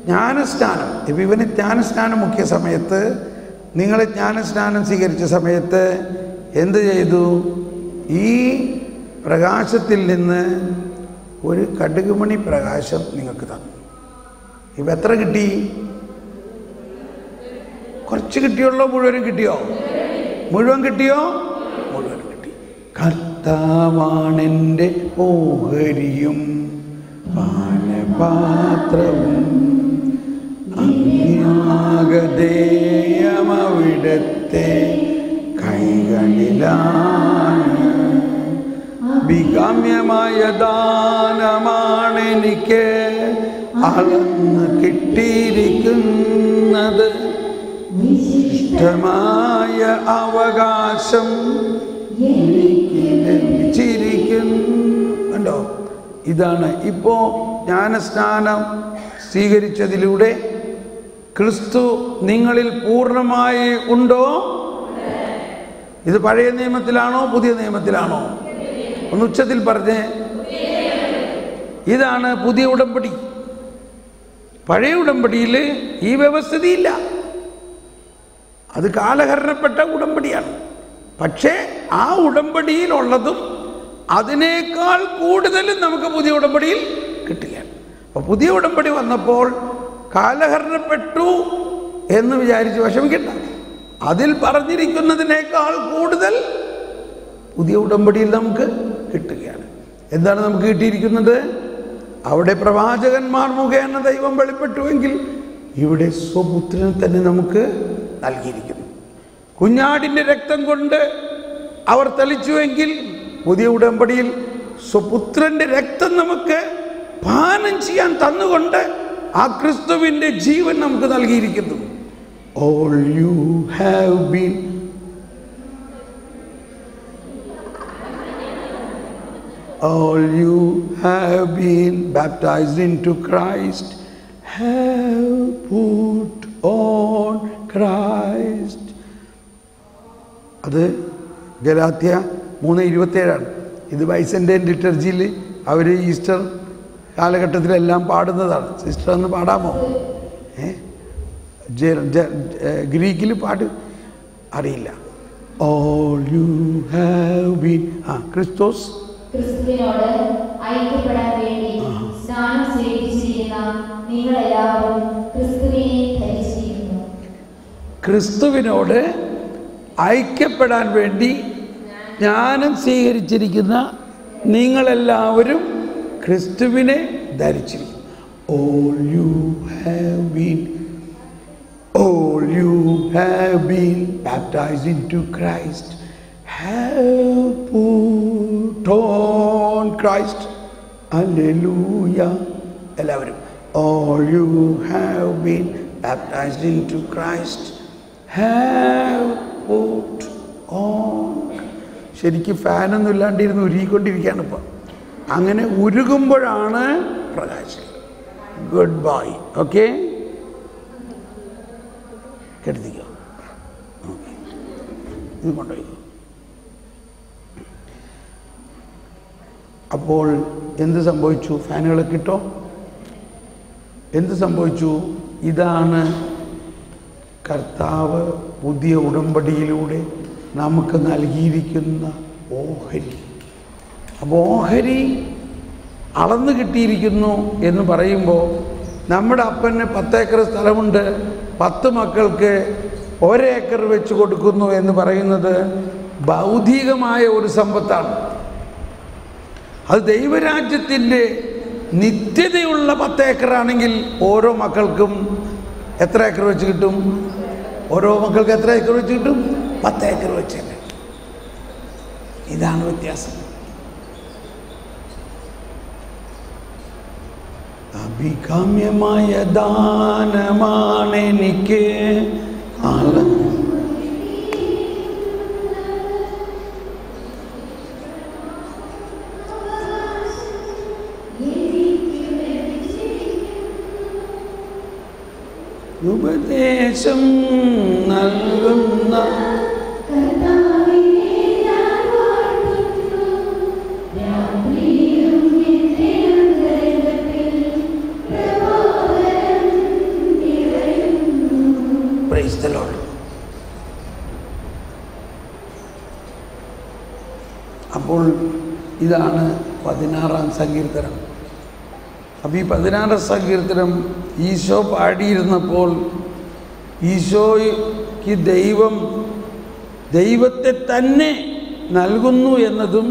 Speaker 1: ജ്ഞാനസ്നാനം. ഇവന് ജ്ഞാനസ്നാനം മുഖ്യ സമയത്ത്, നിങ്ങൾ ജ്ഞാനസ്നാനം സ്വീകരിച്ച സമയത്ത് എന്ത് ചെയ്തു? ഈ പ്രകാശത്തിൽ നിന്ന് ഒരു കടുകുമണി പ്രകാശം നിങ്ങൾക്ക് തന്നു. ഇപ്പം എത്ര കിട്ടി? കുറച്ച് കിട്ടിയുള്ളോ? മുഴുവനും കിട്ടിയോ? മുഴുവൻ കിട്ടിയോ? മുഴുവൻ കിട്ടി. കർത്താവാണെൻ്റെ ഓഹരിയും പാനപാത്രവും അഗ്നിയാഗധേയമവിടത്തെ കൈകളിലാണ്. അഭികാമ്യമായ ദാനമാണെനിക്ക് അളന്ന് കിട്ടിയിരിക്കുന്നത്. ഇഷ്ടമായ അവകാശം എനിക്ക് ലഭിച്ചിരിക്കുന്നുണ്ടോ? ഇതാണ് ഇപ്പോൾ ജ്ഞാനസ്നാനം സ്വീകരിച്ചതിലൂടെ ക്രിസ്തു നിങ്ങളിൽ പൂർണ്ണമായി ഉണ്ടോ? ഇത് പഴയ നിയമത്തിലാണോ പുതിയ നിയമത്തിലാണോ? ഒന്ന് ഉച്ചത്തിൽ പറഞ്ഞേ. ഇതാണ് പുതിയ ഉടമ്പടി. പഴയ ഉടമ്പടിയിൽ ഈ വ്യവസ്ഥിതിയില്ല. അത് കാലഹരണപ്പെട്ട ഉടമ്പടിയാണ്. പക്ഷേ ആ ഉടമ്പടിയിലുള്ളതും അതിനേക്കാൾ കൂടുതലും നമുക്ക് പുതിയ ഉടമ്പടിയിൽ കിട്ടുകയാണ്. അപ്പോൾ പുതിയ ഉടമ്പടി വന്നപ്പോൾ കാലഹരണപ്പെട്ടു എന്ന് വിചാരിച്ച് വിഷമിക്കണ്ട. അതിൽ പറഞ്ഞിരിക്കുന്നതിനേക്കാൾ കൂടുതൽ പുതിയ ഉടമ്പടിയിൽ നമുക്ക് കിട്ടുകയാണ്. എന്താണ് നമുക്ക് കിട്ടിയിരിക്കുന്നത്? അവിടെ പ്രവാചകന്മാർ മുഖേന ദൈവം വെളിപ്പെട്ടുവെങ്കിൽ ഇവിടെ സ്വപുത്രനെ തന്നെ നമുക്ക് നൽകിയിരിക്കുന്നു. കുഞ്ഞാടിൻ്റെ രക്തം കൊണ്ട് അവർ തെളിച്ചുവെങ്കിൽ പുതിയ ഉടമ്പടിയിൽ സ്വപുത്രൻ്റെ രക്തം നമുക്ക് പാനം ചെയ്യാൻ തന്നുകൊണ്ട് ആ ക്രിസ്തുവിൻ്റെ ജീവൻ നമുക്ക് നൽകിയിരിക്കുന്നു. All you have been baptized into Christ have put on Christ. അത് ഗലാത്യ 3:27. ഇത് ബൈസൻ്റെൻ ലിറ്റർജിയിൽ അവർ ഈസ്റ്റർ കാലഘട്ടത്തിലെല്ലാം പാടുന്നതാണ്. സിസ്റ്റർ ഒന്ന് പാടാമോ? ഗ്രീക്കിൽ പാട്ട് അറിയില്ല. All you have been
Speaker 2: ക്രിസ്തുവിനോട് ഐക്യപ്പെടാൻ വേണ്ടി സ്നാനം സ്വീകരിച്ചിരിക്കുന്ന നിങ്ങളെല്ലാവരും ക്രിസ്തുവിനെ ധരിച്ചിരിക്കുന്നു.
Speaker 1: ക്രിസ്തുവിനോട് ഐക്യപ്പെടാൻ വേണ്ടി ജ്ഞാനം സ്വീകരിച്ചിരിക്കുന്ന നിങ്ങളെല്ലാവരും ക്രിസ്തുവിനെ ധരിച്ചിരിക്കുന്നു. All you have been baptized into Christ have put on Christ. Hallelujah. എല്ലാവരും all you have been baptized into Christ have put on. ശരിക്കും ഫാനൊന്നും ഇല്ലാണ്ടിരുന്ന് ഉരുകിക്കൊണ്ടിരിക്കുകയാണ് ഇപ്പം. അങ്ങനെ ഉരുകുമ്പോഴാണ് പ്രകാശം. Good bye. ഓക്കെ, കെടുത്തിക്കോ. ഇത് കൊണ്ടുപോയിക്കോ. അപ്പോൾ എന്ത് സംഭവിച്ചു? ഫാനുകളൊക്കെ ഇട്ടോ. എന്ത് സംഭവിച്ചു? ഇതാണ് കർത്താവ് പുതിയ ഉടമ്പടിയിലൂടെ നമുക്ക് നൽകിയിരിക്കുന്ന ഓഹരി. അപ്പോൾ ഓഹരി അളന്ന് കിട്ടിയിരിക്കുന്നു എന്ന് പറയുമ്പോൾ നമ്മുടെ അപ്പന് 10 ഏക്കർ സ്ഥലമുണ്ട്, 10 മക്കൾക്ക് 1 ഏക്കർ വെച്ച് കൊടുക്കുന്നു എന്ന് പറയുന്നത് ഭൗതികമായ ഒരു സമ്പത്താണ്. അത് ദൈവരാജ്യത്തിൻ്റെ നിത്യതയുള്ള 10 ഏക്കറാണെങ്കിൽ ഓരോ മക്കൾക്കും എത്ര ഏക്കർ വെച്ച് കിട്ടും? ഓരോ മക്കൾക്ക് എത്ര ഏക്കർ വെച്ച് കിട്ടും? 10 ഏക്കർ വെച്ചല്ലേ. ഇതാണ് വ്യത്യാസം. അഭികാമ്യമായ ദാനമാണെനിക്ക് ഉപദേശം നൽകുന്ന Praise the Lord. അപ്പോൾ ഇതാണ് 16-ാം സങ്കീർത്തനം. അപ്പോൾ ഈ 16-ാം സങ്കീർത്തനം ഈശോ പാടിയിരുന്നപ്പോൾ ഈശോയ്ക്ക് ദൈവത്തെ തന്നെ നൽകുന്നു എന്നതും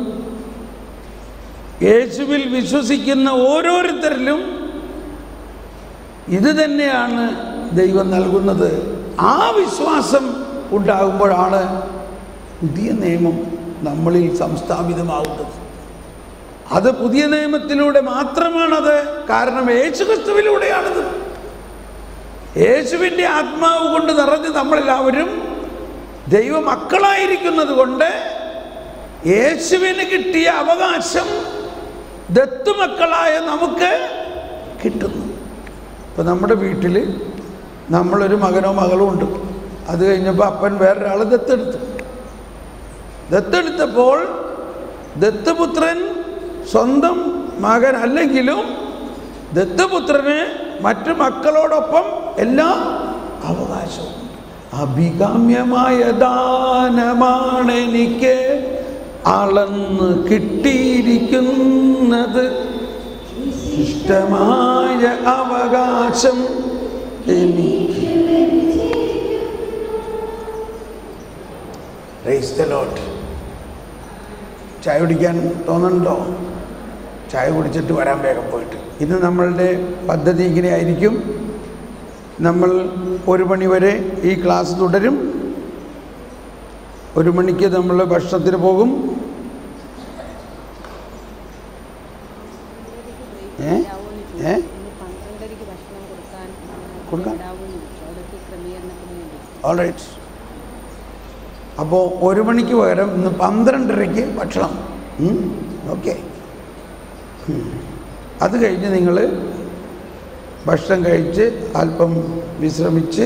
Speaker 1: യേശുവിൽ വിശ്വസിക്കുന്ന ഓരോരുത്തരിലും ഇത് തന്നെയാണ് ദൈവം നൽകുന്നത്. ആ വിശ്വാസം ഉണ്ടാകുമ്പോഴാണ് പുതിയ നിയമം നമ്മളിൽ സംസ്ഥാപിതമാകുന്നത്. അത് പുതിയ നിയമത്തിലൂടെ മാത്രമാണത്. കാരണം യേശുക്രിസ്തുവിലൂടെയാണത്. യേശുവിൻ്റെ ആത്മാവ് കൊണ്ട് നിറഞ്ഞ് നമ്മളെല്ലാവരും ദൈവമക്കളായിരിക്കുന്നത് കൊണ്ട് യേശുവിന് കിട്ടിയ അവകാശം ദത്തുമക്കളായ നമുക്ക് കിട്ടുന്നു. ഇപ്പം നമ്മുടെ വീട്ടിൽ നമ്മളൊരു മകനോ മകളോ ഉണ്ട്. അത് കഴിഞ്ഞപ്പോൾ അപ്പൻ വേറൊരാൾ ദത്തെടുത്തപ്പോൾ ദത്തുപുത്രൻ സ്വന്തം മകൻ അല്ലെങ്കിലും ദത്തപുത്രന് മറ്റു മക്കളോടൊപ്പം എല്ലാ അവകാശവും. അഭികാമ്യമായ ദാനമാണ് എനിക്ക് അളന്ന് കിട്ടിയിരിക്കുന്നത്, ഇഷ്ടമായ അവകാശം എനിക്ക്. Praise the Lord. ചായ കുടിക്കാൻ തോന്നുന്നുണ്ടോ? ചായ കുടിച്ചിട്ട് വരാൻ വേഗം പോയിട്ട്. ഇന്ന് നമ്മളുടെ പദ്ധതി ഇങ്ങനെ ആയിരിക്കും. നമ്മൾ 1 മണി വരെ ഈ ക്ലാസ് തുടരും. 1 മണിക്ക് നമ്മൾ ഭക്ഷണത്തിന് പോകും. All right. അപ്പോൾ 1 മണിക്ക് പകരം ഇന്ന് 12:30 ഭക്ഷണം. ഓക്കെ. അത് കഴിഞ്ഞ് നിങ്ങൾ ഭക്ഷണം കഴിച്ച് അല്പം വിശ്രമിച്ച്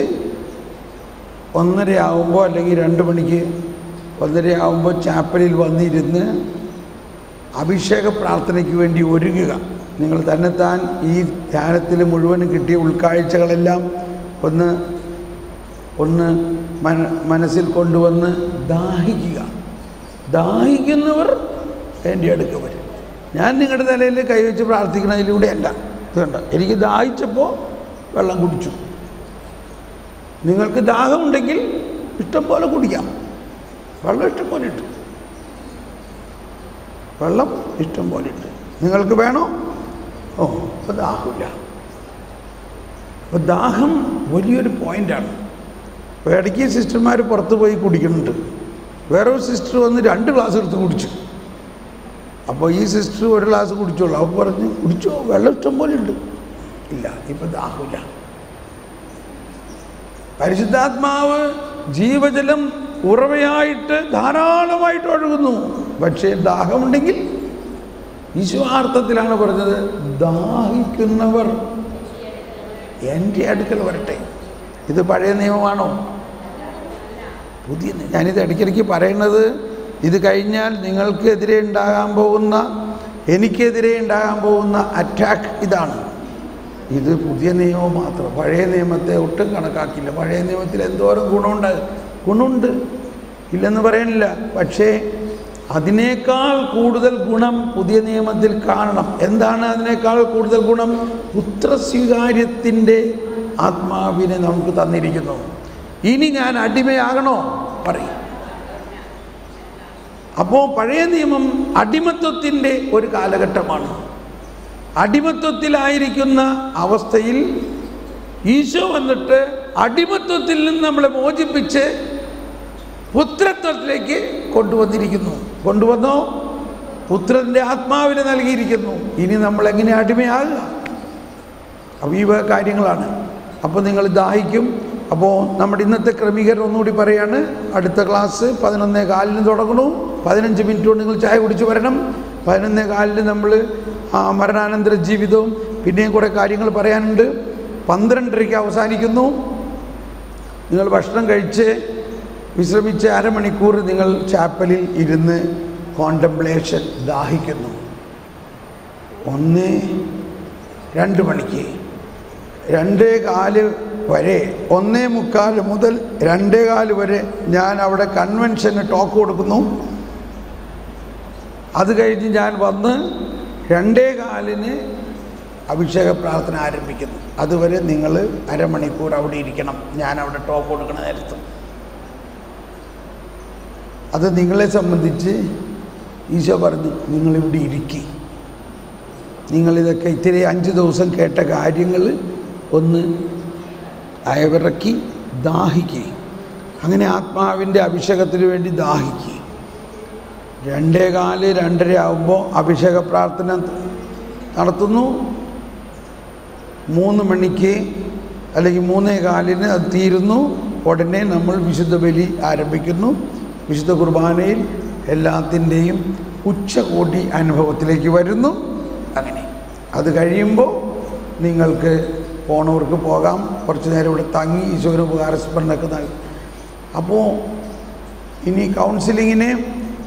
Speaker 1: 1:30 ആകുമ്പോൾ അല്ലെങ്കിൽ 2 മണിക്ക് 1:30 ആകുമ്പോൾ ചാപ്പലിൽ വന്നിരുന്ന് അഭിഷേക പ്രാർത്ഥനയ്ക്ക് വേണ്ടി ഒരുങ്ങുക. നിങ്ങൾ തന്നെത്താൻ ഈ ധ്യാനത്തിൽ മുഴുവനും കിട്ടിയ ഉൾക്കാഴ്ചകളെല്ലാം ഒന്ന് മനസ്സിൽ കൊണ്ടുവന്ന് ദാഹിക്കുക. ദാഹിക്കുന്നവർ എൻ്റെ അടുക്ക വരും. ഞാൻ നിങ്ങളുടെ തലയിൽ കൈവച്ച് പ്രാർത്ഥിക്കുന്നതിലൂടെ അല്ല. ഇതുണ്ട്, എനിക്ക് ദാഹിച്ചപ്പോൾ വെള്ളം കുടിച്ചു. നിങ്ങൾക്ക് ദാഹമുണ്ടെങ്കിൽ ഇഷ്ടം പോലെ കുടിക്കാം. വെള്ളം ഇഷ്ടം പോലെ ഇട്ടു. വെള്ളം ഇഷ്ടം പോലെ ഇട്ട്. നിങ്ങൾക്ക് വേണോ? അപ്പോൾ ദാഹമില്ല. അപ്പോൾ ദാഹം വലിയൊരു പോയിൻ്റാണ്. അപ്പോൾ ഇടയ്ക്ക് സിസ്റ്റർമാർ പുറത്ത് പോയി കുടിക്കുന്നുണ്ട്. വേറെ ഒരു സിസ്റ്റർ വന്ന് 2 ഗ്ലാസ് എടുത്ത് കുടിച്ചു. അപ്പോൾ ഈ സിസ്റ്റർ 1 ഗ്ലാസ് കുടിച്ചോളൂ. അപ്പോൾ പറഞ്ഞ് കുടിച്ചോ, വെള്ളം ഇഷ്ടം പോലെ ഉണ്ട്. ഇല്ല, ഇപ്പം ദാഹമില്ല. പരിശുദ്ധാത്മാവ് ജീവജലം ഉറവയായിട്ട് ധാരാളമായിട്ട് ഒഴുകുന്നു. പക്ഷേ ദാഹമുണ്ടെങ്കിൽ വിശ്വാർത്ഥത്തിലാണ് പറഞ്ഞത്, ദാഹിക്കുന്നവർ എൻ്റെ അടുക്കൽ വരട്ടെ. ഇത് പഴയ നിയമമാണോ? പുതിയ. ഞാനിത് ഇടയ്ക്കിടയ്ക്ക് പറയുന്നത്, ഇത് കഴിഞ്ഞാൽ നിങ്ങൾക്കെതിരെ ഉണ്ടാകാൻ പോകുന്ന, എനിക്കെതിരെ ഉണ്ടാകാൻ പോകുന്ന അറ്റാക്ക് ഇതാണ്. ഇത് പുതിയ നിയമം മാത്രം. പഴയ നിയമത്തെ ഒട്ടും കണക്കാക്കില്ല. പഴയ നിയമത്തിൽ എന്തോരം ഗുണമുണ്ട്, ഇല്ലെന്ന് പറയാനില്ല. പക്ഷേ അതിനേക്കാൾ കൂടുതൽ ഗുണം പുതിയ നിയമത്തിൽ കാണണം. എന്താണ് അതിനേക്കാൾ കൂടുതൽ ഗുണം? പുത്രസ്വീകാര്യത്തിൻ്റെ ആത്മാവിനെ നമുക്ക് തന്നിരിക്കുന്നു. ഇനി ഞാൻ അടിമയാകണോ? പറയും. അപ്പോൾ പഴയ നിയമം അടിമത്വത്തിൻ്റെ ഒരു കാലഘട്ടമാണ്. അടിമത്വത്തിലായിരിക്കുന്ന അവസ്ഥയിൽ ഈശോ വന്നിട്ട് അടിമത്വത്തിൽ നിന്ന് നമ്മളെ മോചിപ്പിച്ച് പുത്രത്വത്തിലേക്ക് കൊണ്ടുവന്നോ? പുത്രൻ്റെ ആത്മാവിനെ നൽകിയിരിക്കുന്നു. ഇനി നമ്മളെങ്ങനെ അടിമയാകുക? അപ്പോൾ ഈ കാര്യങ്ങളാണ്. അപ്പോൾ നിങ്ങൾ ദാഹിക്കും. അപ്പോൾ നമ്മുടെ ഇന്നത്തെ ക്രമീകരണം ഒന്നുകൂടി പറയാണ്. അടുത്ത ക്ലാസ് 11:15 തുടങ്ങണു. 15 മിനിറ്റ് കൊണ്ട് നിങ്ങൾ ചായ കുടിച്ച് വരണം. 11:15 നമ്മൾ മരണാനന്തര ജീവിതവും പിന്നെയും കുറേ കാര്യങ്ങൾ പറയാനുണ്ട്. 12:30 അവസാനിക്കുന്നു. നിങ്ങൾ ഭക്ഷണം കഴിച്ച് വിശ്രമിച്ച് 1/2 മണിക്കൂർ നിങ്ങൾ ചാപ്പലിൽ ഇരുന്ന് കോണ്ടംപ്ലേഷൻ ദാഹിക്കുന്നു. 2 മണിക്ക് 2:15 വരെ, 1:45 മുതൽ 2:15 വരെ ഞാൻ അവിടെ കൺവെൻഷന് ടോക്ക് കൊടുക്കുന്നു. അത് കഴിഞ്ഞ് ഞാൻ വന്ന് 2:15 അഭിഷേക പ്രാർത്ഥന ആരംഭിക്കുന്നു. അതുവരെ നിങ്ങൾ 1/2 മണിക്കൂർ അവിടെ ഇരിക്കണം. ഞാൻ അവിടെ ടോക്ക് കൊടുക്കുന്ന നേരത്ത്. അത് നിങ്ങളെ സംബന്ധിച്ച് ഈശോ പറഞ്ഞു, നിങ്ങളിവിടെ ഇരിക്കി. നിങ്ങളിതൊക്കെ ഇത്തിരി 5 ദിവസം കേട്ട കാര്യങ്ങൾ ഒന്ന് അയവിറക്കി ദാഹിക്കുക. അങ്ങനെ ആത്മാവിൻ്റെ അഭിഷേകത്തിന് വേണ്ടി ദാഹിക്കുക. 2:15, 2:30 ആകുമ്പോൾ അഭിഷേക പ്രാർത്ഥന നടത്തുന്നു. 3 മണിക്ക് അല്ലെങ്കിൽ 3:15 അത് തീരുന്നു. ഉടനെ നമ്മൾ വിശുദ്ധ ബലി ആരംഭിക്കുന്നു. വിശുദ്ധ കുർബാനയിൽ എല്ലാത്തിൻ്റെയും ഉച്ചകോടി അനുഭവത്തിലേക്ക് വരുന്നു. അങ്ങനെ അത് കഴിയുമ്പോൾ നിങ്ങൾക്ക് പോണവർക്ക് പോകാം. കുറച്ച് നേരം ഇവിടെ തങ്ങി ഈശോയുടെ ഉപകാരസ്മരണക്ക് നൽകി. അപ്പോൾ ഇനി കൗൺസിലിങ്ങിന്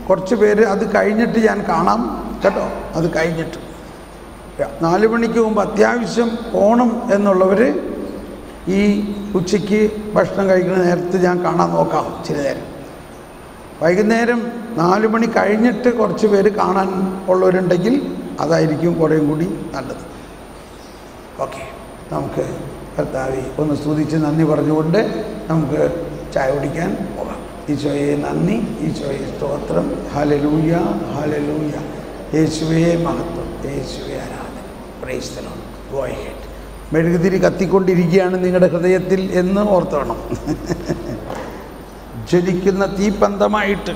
Speaker 1: കുറച്ച് പേര് അത് കഴിഞ്ഞിട്ട് ഞാൻ കാണാം കേട്ടോ. അത് കഴിഞ്ഞിട്ട് 4 മണിക്ക് മുമ്പ് അത്യാവശ്യം പോകണം എന്നുള്ളവർ ഈ ഉച്ചയ്ക്ക് ഭക്ഷണം കഴിക്കുന്ന നേരത്ത് ഞാൻ കാണാൻ നോക്കാം ചില നേരം. വൈകുന്നേരം 4 മണി കഴിഞ്ഞിട്ട് കുറച്ച് പേര് കാണാൻ ഉള്ളവരുണ്ടെങ്കിൽ അതായിരിക്കും കുറേയും കൂടി നല്ലത്. ഓക്കെ, നമുക്ക് കർത്താവെ ഒന്ന് സ്തുതിച്ച് നന്ദി പറഞ്ഞുകൊണ്ട് നമുക്ക് ചായ കുടിക്കാൻ പോകാം. ഈശോയെ നന്ദി, ഈശോയെ സ്തോത്രം. Hallelujah, hallelujah. യേശുവേ മഹത്വം, യേശുവേ ആരാധന. Praise the Lord. Go ahead. മെഴുകുതിരി കത്തിക്കൊണ്ടിരിക്കുകയാണ് നിങ്ങളുടെ ഹൃദയത്തിൽ എന്ന് ഓർത്തോണം. ജ്വലിക്കുന്ന തീപ്പന്തമായിട്ട്